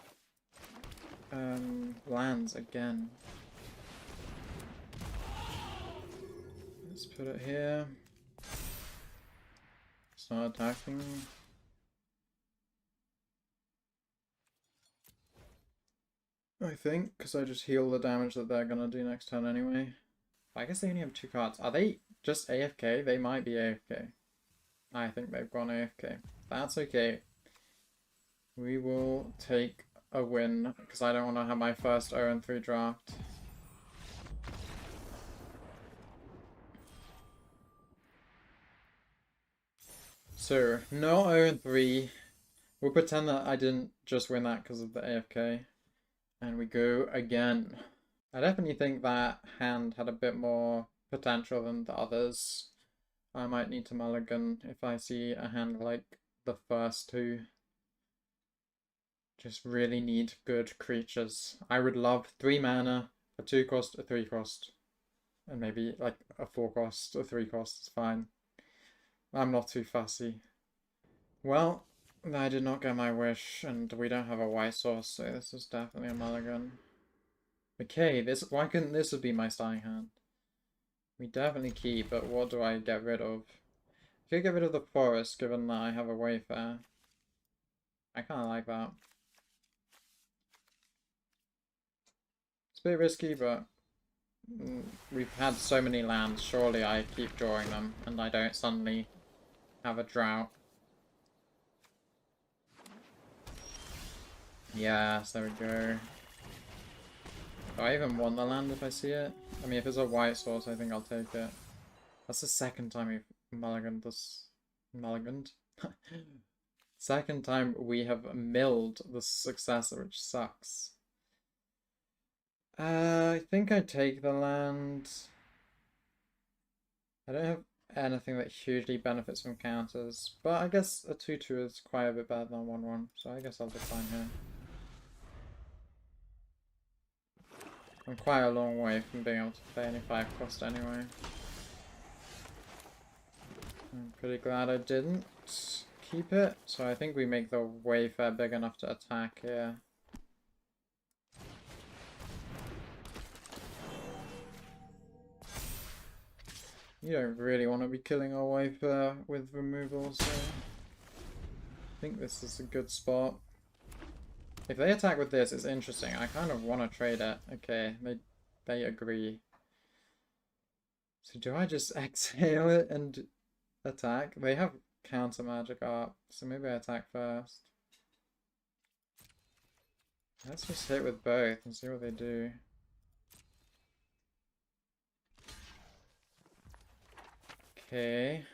lands again. Let's put it here. It's not attacking. I think, because I just heal the damage that they're gonna do next turn anyway. I guess they only have 2 cards. Are they just AFK? They might be AFK. I think they've gone AFK. That's okay. We will take a win, because I don't want to have my first 0-3 draft. So, no 0-3. We'll pretend that I didn't just win that because of the AFK. And we go again. I definitely think that hand had a bit more potential than the others. I might need to mulligan if I see a hand like the first 2. Just really need good creatures. I would love 3 mana, a 2 cost, a 3 cost. And maybe like a 4 cost, a 3 cost is fine. I'm not too fussy. Well, I did not get my wish, and we don't have a white source, so this is definitely a mulligan. Okay, why couldn't this have been my starting hand? We definitely keep, but what do I get rid of? I could get rid of the forest, given that I have a Wayfarer. I kinda like that. It's a bit risky, but we've had so many lands, surely I keep drawing them, and I don't suddenly have a drought. Yes, there we go. Do I even want the land if I see it? I mean, if it's a white source, I think I'll take it. That's the second time we've mulliganed this. Mulliganed? Second time we have milled the successor, which sucks. I think I take the land. I don't have anything that hugely benefits from counters, but I guess a 2/2 is quite a bit better than a 1/1, so I guess I'll decline here. I'm quite a long way from being able to play any 5 cost anyway. I'm pretty glad I didn't keep it, so I think we make the Wayfarer big enough to attack here. You don't really want to be killing our Wayfarer with removal, so I think this is a good spot. If they attack with this, it's interesting. I kind of want to trade it. Okay, they agree. So do I just exhale it and attack? They have counter magic up, so maybe I attack first. Let's just hit with both and see what they do. Okay.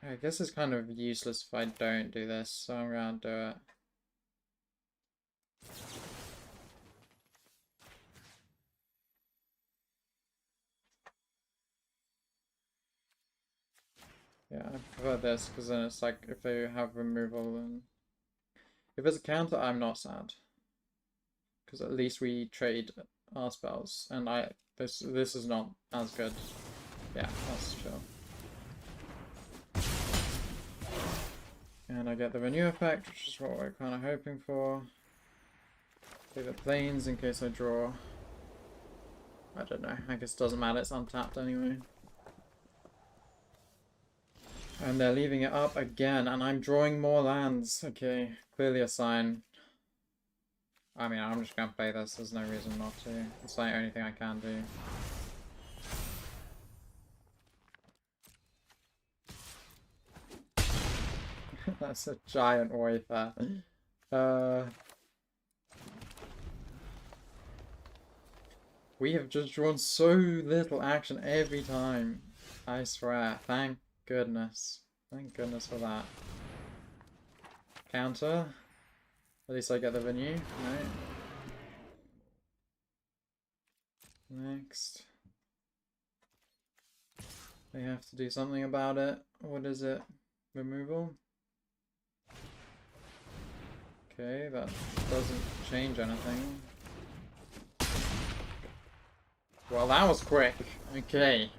I guess it's kind of useless if I don't do this, so I'm gonna do it. Yeah, I prefer this because then it's like if they have removal and if it's a counter, I'm not sad because at least we trade our spells, and this is not as good. Yeah, that's chill. And I get the renew effect, which is what we're kind of hoping for. Play the planes in case I draw. I don't know. I guess it doesn't matter. It's untapped anyway. And they're leaving it up again, and I'm drawing more lands. Okay, clearly a sign. I mean, I'm just gonna play this. There's no reason not to. It's the only thing I can do. That's a giant Wayfarer. We have just drawn so little action every time. I swear. Thank goodness. Thank goodness for that. Counter. At least I get the venue. No. Next. They have to do something about it. What is it? Removal? Okay, that doesn't change anything. Well, that was quick. Okay.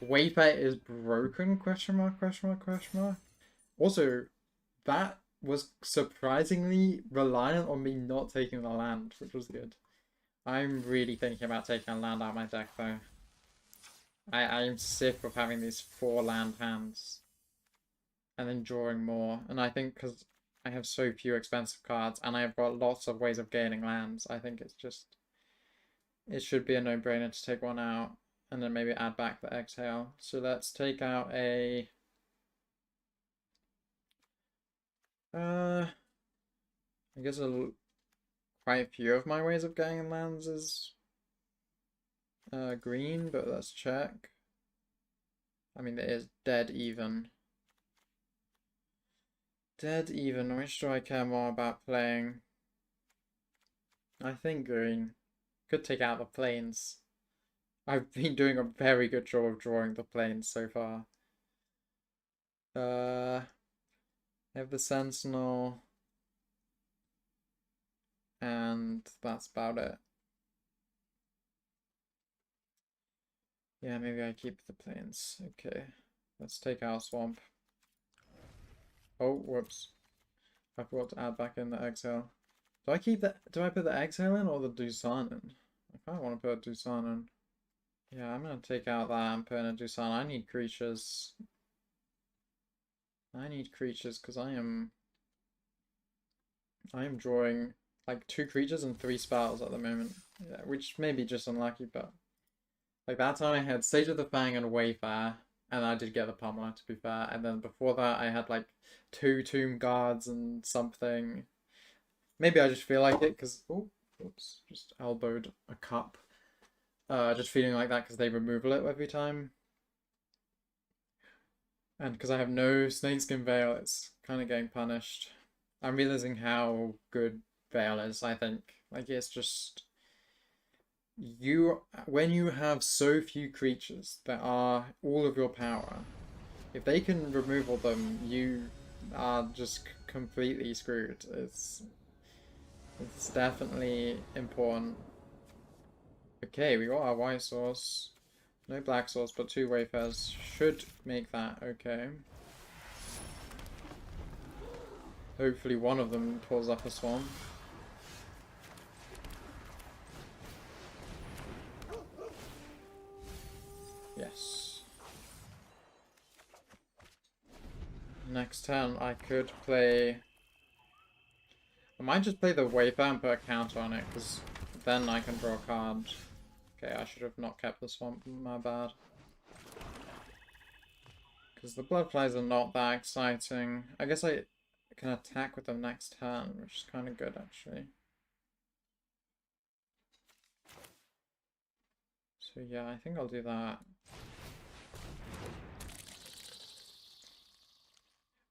Wayfarer is broken? Question mark, question mark, question mark. Also, that was surprisingly reliant on me not taking the land, which was good. I'm really thinking about taking a land out of my deck, though. I'm sick of having these 4 land hands. And then drawing more. And I think because I have so few expensive cards, and I've got lots of ways of gaining lands, I think it's just... It should be a no-brainer to take one out, and then maybe add back the exhale. So let's take out a... I guess quite a few of my ways of getting lands is green, but let's check. I mean, it is dead even. Dead even. Which do I care more about playing? I think green. Could take out the planes. I've been doing a very good job of drawing the planes so far. I have the Sentinel. And that's about it. Yeah, maybe I keep the planes. Okay. Let's take our swamp. Oh, whoops. I forgot to add back in the exhale. Do I keep that? Do I put the exhale in or the Doosan in? I kind of want to put Doosan in. Yeah, I'm going to take out that and put in a Doosan. I need creatures. I need creatures because I am drawing like 2 creatures and 3 spells at the moment. Yeah, which may be just unlucky, but like that time I had Sage of the Fang and Wayfarer, and I did get the Pummeler to be fair, and then before that I had like 2 Tomb Guards and something. Maybe I just feel like it because, oh, oops, just elbowed a cup. Just feeling like that because they removal it every time. And because I have no Snakeskin Veil, it's kind of getting punished. I'm realizing how good Veil is, I think. Like, it's just... when you have so few creatures that are all of your power, if they can removal them, you are just completely screwed. It's definitely important. Okay, we got our white source. No black source, but 2 Wayfarers should make that okay. Hopefully one of them pulls up a swan. Yes. Next turn I could play... I might just play the Wayfarer and put a counter on it, because then I can draw a card. Okay, I should have not kept the swamp, my bad. Because the Bloodflies are not that exciting. I guess I can attack with them next turn, which is kind of good actually. So yeah, I think I'll do that.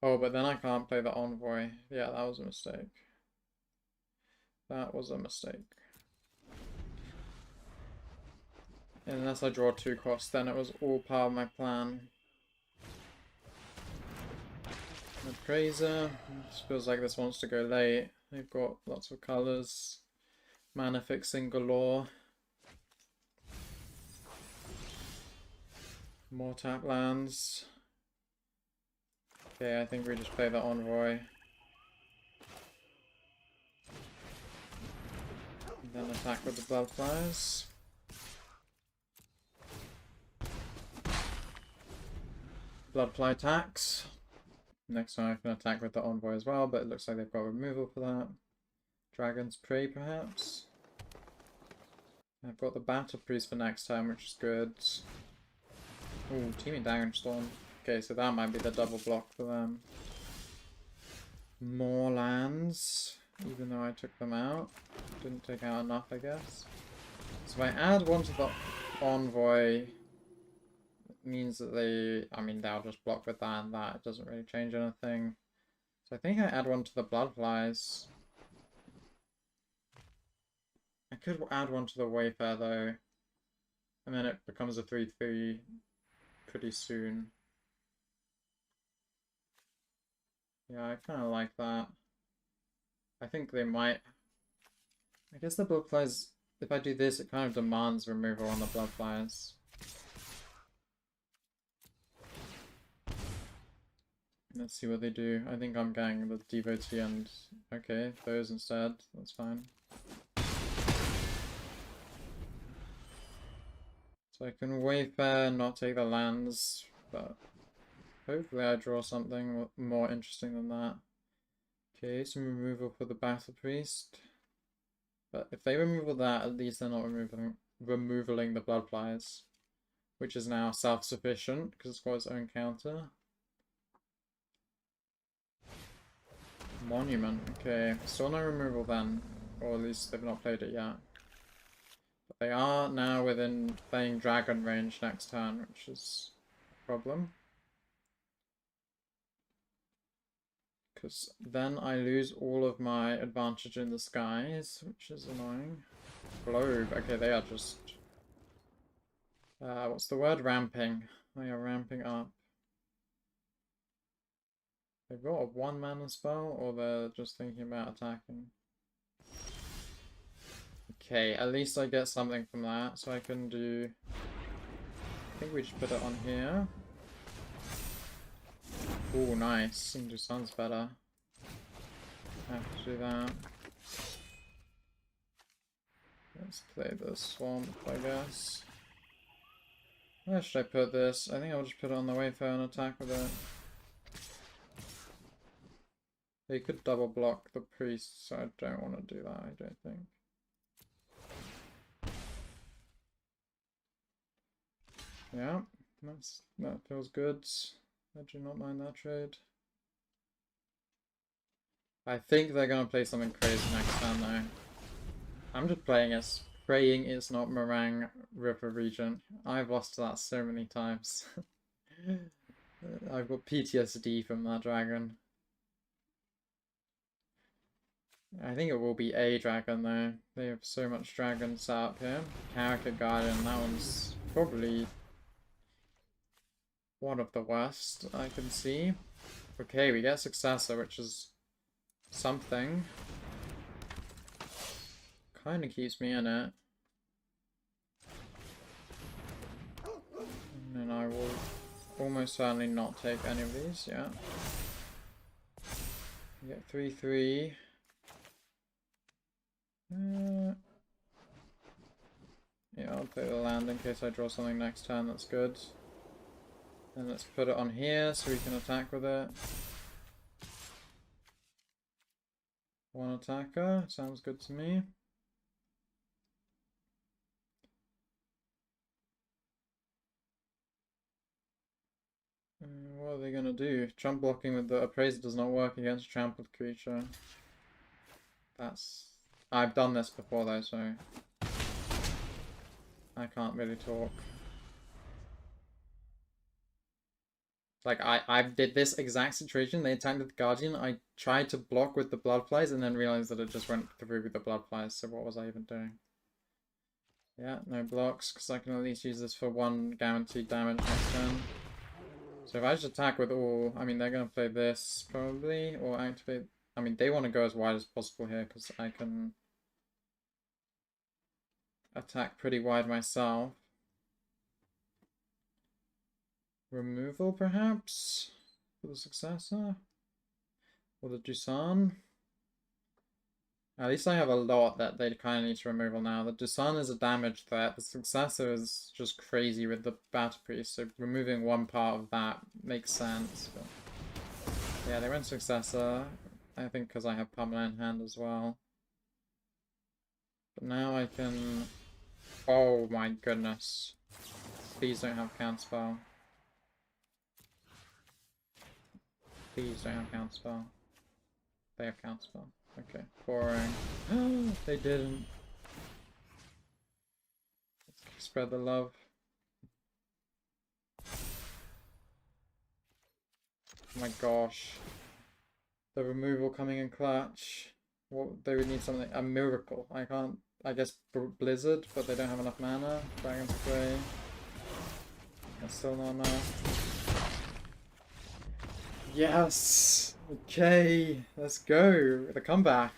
Oh, but then I can't play the Envoy. Yeah, that was a mistake. That was a mistake. Unless I draw 2 costs, then it was all part of my plan. The Praiser. This feels like this wants to go late. They've got lots of colours. Mana fixing galore. More tap lands. Okay, I think we just play the Envoy. And then attack with the Bloodflies. Bloodfly attacks. Next time I can attack with the Envoy as well, but it looks like they've got removal for that. Dragon's Prey, perhaps. I've got the Battle Priest for next time, which is good. Ooh, teaming Dragonstorm. Okay, so that might be the double block for them. More lands, even though I took them out. Didn't take out enough, I guess. So if I add one to the Envoy, it means that they'll just block with that and that. It doesn't really change anything. So I think I add one to the Bloodflies. I could add one to the Wayfarer though. And then it becomes a 3/3 pretty soon. Yeah, I kind of like that. I think they might... I guess the Bloodflies, if I do this, it kind of demands removal on the Bloodflies. Let's see what they do. I think I'm getting the Devotee and... Okay, those instead. That's fine. So I can Wayfare, not take the lands, but hopefully I draw something more interesting than that. Okay, some removal for the Battle Priest. But if they removal that, at least they're not removaling the Bloodflies, which is now self-sufficient because it's got its own counter. Monument, okay. Still no removal then, or at least they've not played it yet. But they are now within playing dragon range next turn, which is a problem. Because then I lose all of my advantage in the skies, which is annoying. Globe, okay, they are just... what's the word? Ramping. They are ramping up. They've got a 1-mana spell, or they're just thinking about attacking. Okay, at least I get something from that, so I can do... I think we should put it on here. Oh, nice. And Dusan's better. I have to do that. Let's play the swamp, I guess. Where should I put this? I think I'll just put it on the Wayfarer and attack with it. They could double block the priest, so I don't want to do that, I don't think. Yeah, that feels good. I do not mind that trade. I think they're gonna play something crazy next turn though. I'm just playing as praying it's not Meringue River Regent. I've lost to that so many times. I've got PTSD from that dragon. I think it will be a dragon though. They have so much dragon set up here. Character Guardian, that one's probably one of the worst I can see. Okay, we get Successor, which is something. Kind of keeps me in it. And then I will almost certainly not take any of these, yeah. We get 3/3. Yeah, I'll play the land in case I draw something next turn that's good. And let's put it on here so we can attack with it. One attacker, sounds good to me. What are they gonna do? Jump blocking with the Appraiser does not work against a trampled creature. I've done this before though, so I can't really talk. Like, I did this exact situation. They attacked with the Guardian. I tried to block with the Bloodflies and then realized that it just went through with the Bloodflies. So what was I even doing? Yeah, no blocks, because I can at least use this for one guaranteed damage next turn. So if I just attack with all, I mean, they're going to play this probably, or activate. I mean, they want to go as wide as possible here, because I can attack pretty wide myself. Removal, perhaps, for the Successor? Or the Dusan? At least I have a lot that they kind of need to removal now. The Dusan is a damage threat. The Successor is just crazy with the Battle Priest, so removing one part of that makes sense. But yeah, they went Successor. I think because I have permanent in hand as well. But now I can... Oh my goodness. Please don't have counterspell. Please don't have counterspell. They have counterspell. Okay, boring. They didn't. Let's spread the love. Oh my gosh. The removal coming in clutch. What they would need something, a miracle. I can't, I guess Blizzard, but they don't have enough mana. Dragon's Prey. That's still not enough. Yes! Okay, let's go. The comeback.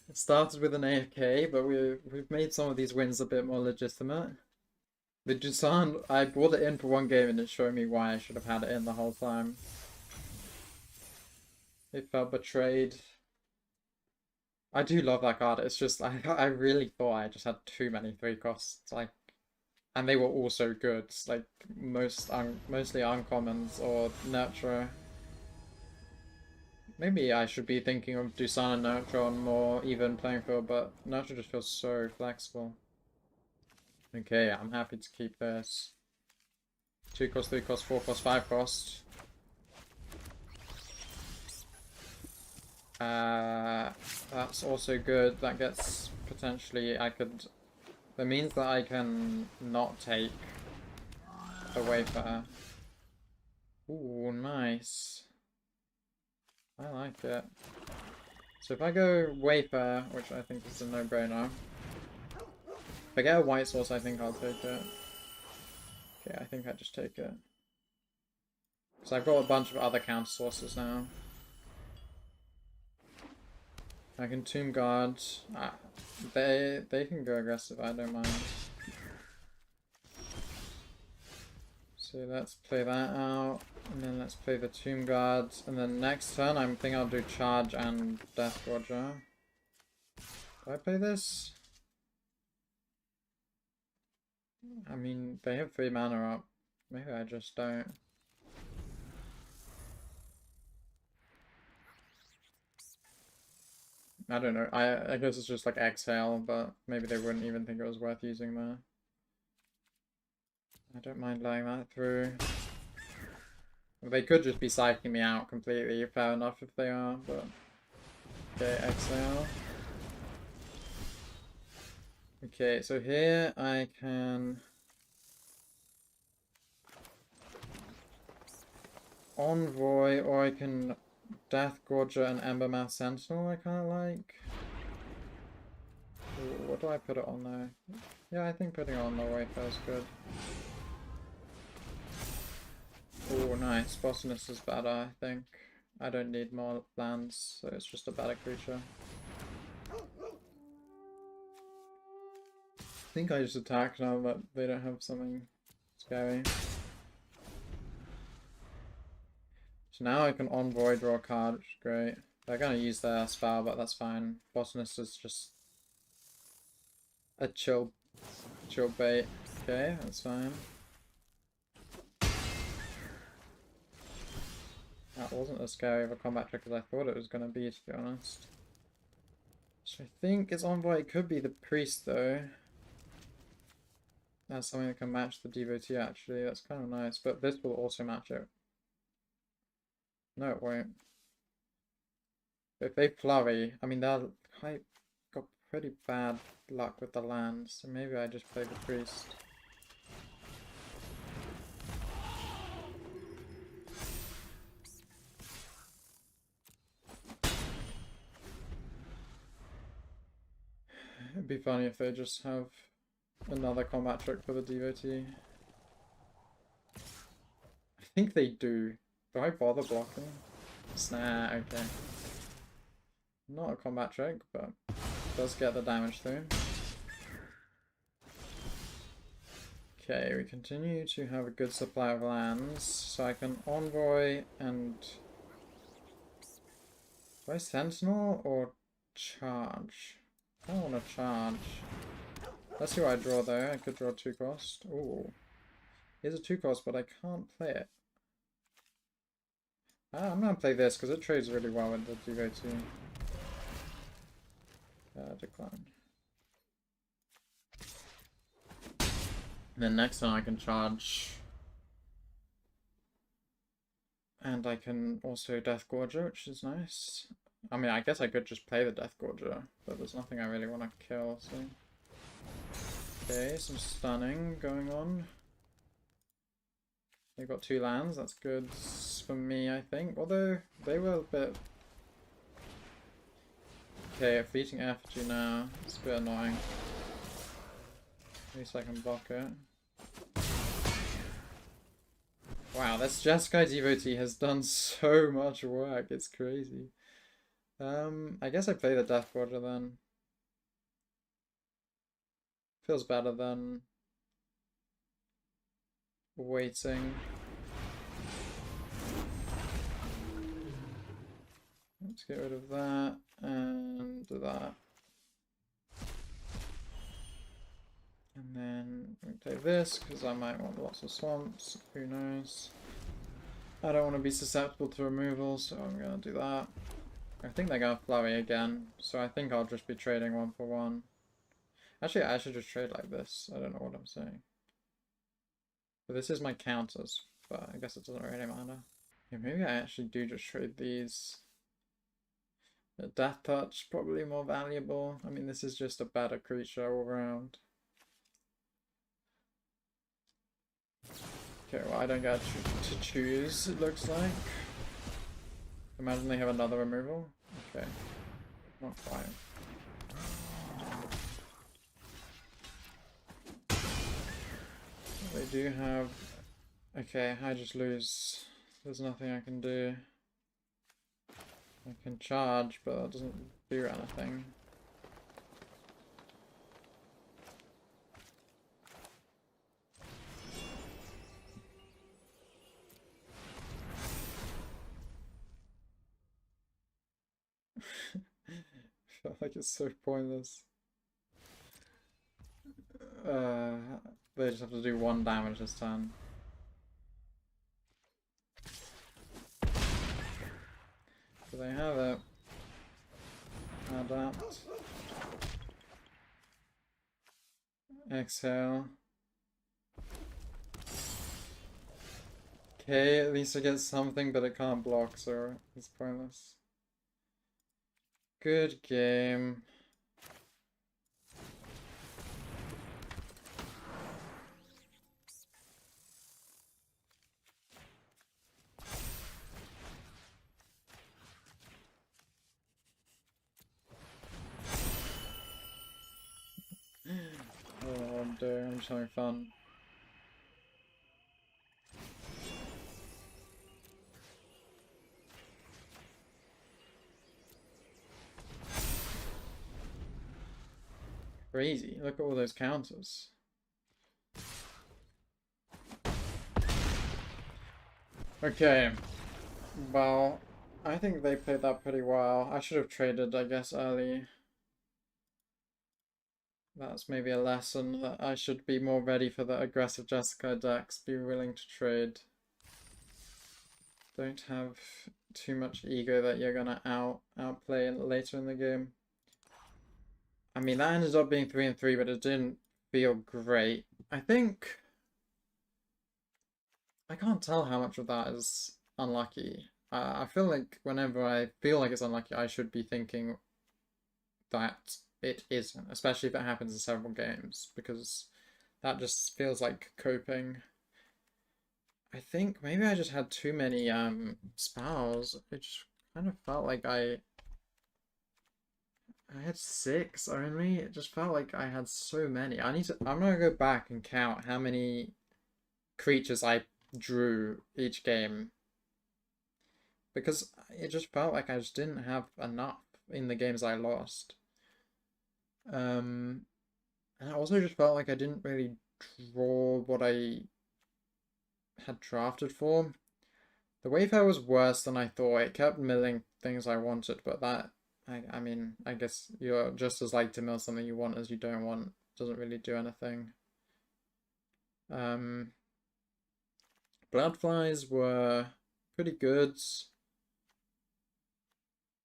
It started with an AFK, but we've made some of these wins a bit more legitimate. The Dusan, I brought it in for one game and it showed me why I should have had it in the whole time. It felt betrayed. I do love that card. It's just I really thought I just had too many 3 costs. Like, and they were also good. Like mostly uncommons or Nurturer. Maybe I should be thinking of Dusan and Nurture on more even playing field, but Nurture just feels so flexible. Okay, I'm happy to keep this. 2 cost, 3 cost, 4 cost, 5 cost. That's also good. That gets potentially that means that I can not take the Wayfarer. Ooh, nice. I like it. So if I go Wayfarer, which I think is a no-brainer. If I get a white source, I think I'll take it. Okay, I think I just take it. Because I've got a bunch of other counter sources now. I can Tomb Guard. They can go aggressive, I don't mind. So let's play that out, and then let's play the Tomb Guard, and then next turn I think I'll do Charge and Death Gorger. Do I play this? I mean, they have 3 mana up. Maybe I just don't. I don't know. I guess it's just like Exhale, but maybe they wouldn't even think it was worth using there. I don't mind letting that through. They could just be psyching me out completely, fair enough if they are, but... Okay, Exhale. Okay, so here I can... Envoy, or I can Death Gorger and Embermouth Sentinel, I kind of like. Ooh, what do I put it on there? Yeah, I think putting it on the Wayfarers is good. Oh, nice. Botanist is better, I think. I don't need more lands, so it's just a better creature. I think I just attack now that they don't have something scary. So now I can Envoy, draw a card, which is great. They're gonna use their spell, but that's fine. Botanist is just a chill bait. Okay, that's fine. That wasn't as scary of a combat trick as I thought it was gonna be, to be honest. So I think it's Envoy. It could be the Priest, though. That's something that can match the Devotee, actually. That's kind of nice, but this will also match it. No, it won't. If they flurry, I mean, they're got pretty bad luck with the lands, so maybe I just play the Priest. It'd be funny if they just have another combat trick for the Devotee. I think they do. Do I bother blocking? Nah, okay. Not a combat trick, but does get the damage through. Okay, we continue to have a good supply of lands, so I can Envoy and... Do I Sentinel or Charge? I don't want to charge. Let's see what I draw though. I could draw 2 cost. Ooh. Here's a 2 cost, but I can't play it. I'm gonna play this because it trades really well with the Devotee. Decline. And then next time I can charge. And I can also Death Gorger, which is nice. I mean, I guess I could just play the Death Gorger, but there's nothing I really want to kill, so... Okay, some stunning going on. They've got 2 lands, that's good for me, I think. Although, they were a bit... Okay, a Fleeting Effigy now. It's a bit annoying. At least I can block it. Wow, this Jeskai Devotee has done so much work, it's crazy. I guess I play the Death Gorger then. Feels better than waiting. Let's get rid of that and do that. And then we play this because I might want lots of swamps. Who knows? I don't want to be susceptible to removal, so I'm going to do that. I think they're going to flurry again, so I think I'll just be trading 1 for 1. Actually, I should just trade like this. I don't know what I'm saying. But this is my counters, but I guess it doesn't really matter. Yeah, maybe I actually do just trade these. The Death Touch, probably more valuable. I mean, this is just a better creature all around. Okay, well, I don't get to choose, it looks like. Imagine they have another removal. Okay. Not quite. They do have... Okay, I just lose. There's nothing I can do. I can charge, but that doesn't do anything. Like, it's so pointless. They just have to do 1 damage this turn. So they have it. Adapt. Exhale. Okay, at least it gets something, but it can't block, so it's pointless. Good game. Oh dear, I'm just having fun. Crazy, look at all those counters. Okay, well, I think they played that pretty well. I should have traded, I guess, early. That's maybe a lesson that I should be more ready for the aggressive Jessica decks, be willing to trade. Don't have too much ego that you're gonna outplay later in the game. I mean, that ended up being 3-3, but it didn't feel great. I think I can't tell how much of that is unlucky. I feel like whenever I feel like it's unlucky, I should be thinking that it isn't, especially if it happens in several games, because that just feels like coping. I think maybe I just had too many spells. It just kind of felt like I had 6 only. It just felt like I had so many. I'm gonna go back and count how many creatures I drew each game, because it just felt like I just didn't have enough in the games I lost. And I also just felt like I didn't really draw what I had drafted for. The Wayfarer was worse than I thought. It kept milling things I wanted, but that, I mean, I guess you're just as like to mill something you want as you don't want. It doesn't really do anything. Bloodflies were pretty good.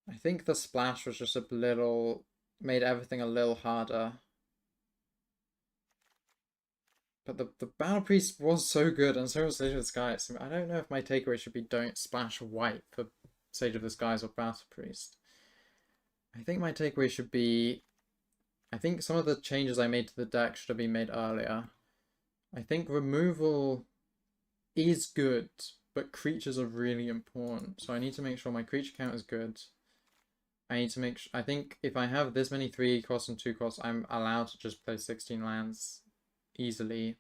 I think the splash was just a little, made everything a little harder. But the Battle Priest was so good, and so was Sage of the Skies. I don't know if my takeaway should be don't splash white for Sage of the Skies or Battle Priest. I think my takeaway should be, I think some of the changes I made to the deck should have been made earlier. I think removal is good, but creatures are really important. So I need to make sure my creature count is good. I need to make sure, I think if I have this many 3 costs and 2 costs, I'm allowed to just play 16 lands easily.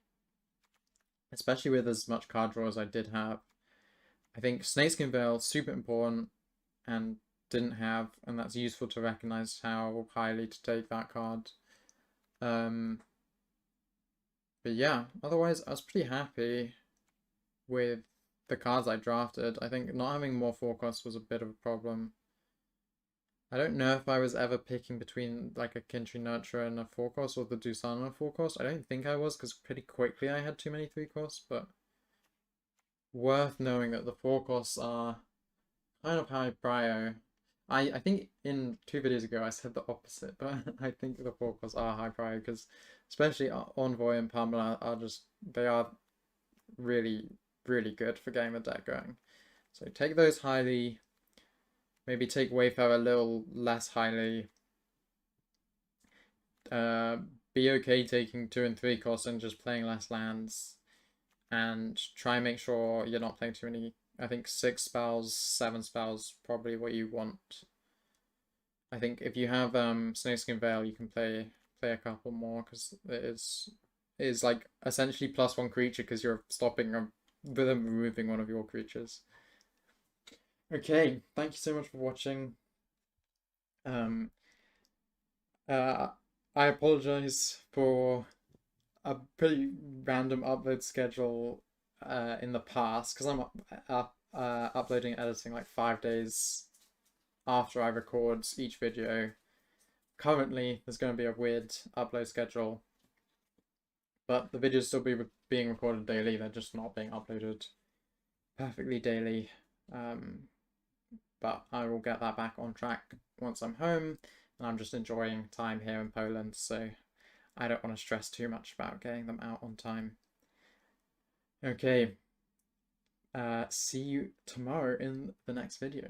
Especially with as much card draw as I did have. I think Snakeskin Veil, super important, and didn't have, and that's useful to recognize how highly to take that card. But yeah, otherwise I was pretty happy with the cards I drafted. I think not having more 4 costs was a bit of a problem. I don't know if I was ever picking between like a Kintry Nurturer and a 4 cost or the Doosan and a 4 cost. I don't think I was, because pretty quickly I had too many 3 costs, but worth knowing that the 4 costs are kind of high prio. I think in 2 videos ago I said the opposite, but I think the 4 costs are high prio, because especially Envoy and Pamela are just, they are really, really good for getting the deck going. So take those highly. Maybe take Wayfarer a little less highly. Be okay taking 2 and 3 costs and just playing less lands. And try and make sure you're not playing too many. I think 6 spells, 7 spells, probably what you want. I think if you have Snakeskin Veil, you can play a couple more, because it is like essentially +1 creature, because you're stopping them removing one of your creatures. Okay, thank you so much for watching. I apologize for a pretty random upload schedule in the past, because I'm uploading and editing like 5 days after I record each video. currently there's going to be a weird upload schedule, but the videos still being recorded daily. They're just not being uploaded perfectly daily. But I will get that back on track once I'm home, and I'm just enjoying time here in Poland, so I don't want to stress too much about getting them out on time. Okay, see you tomorrow in the next video.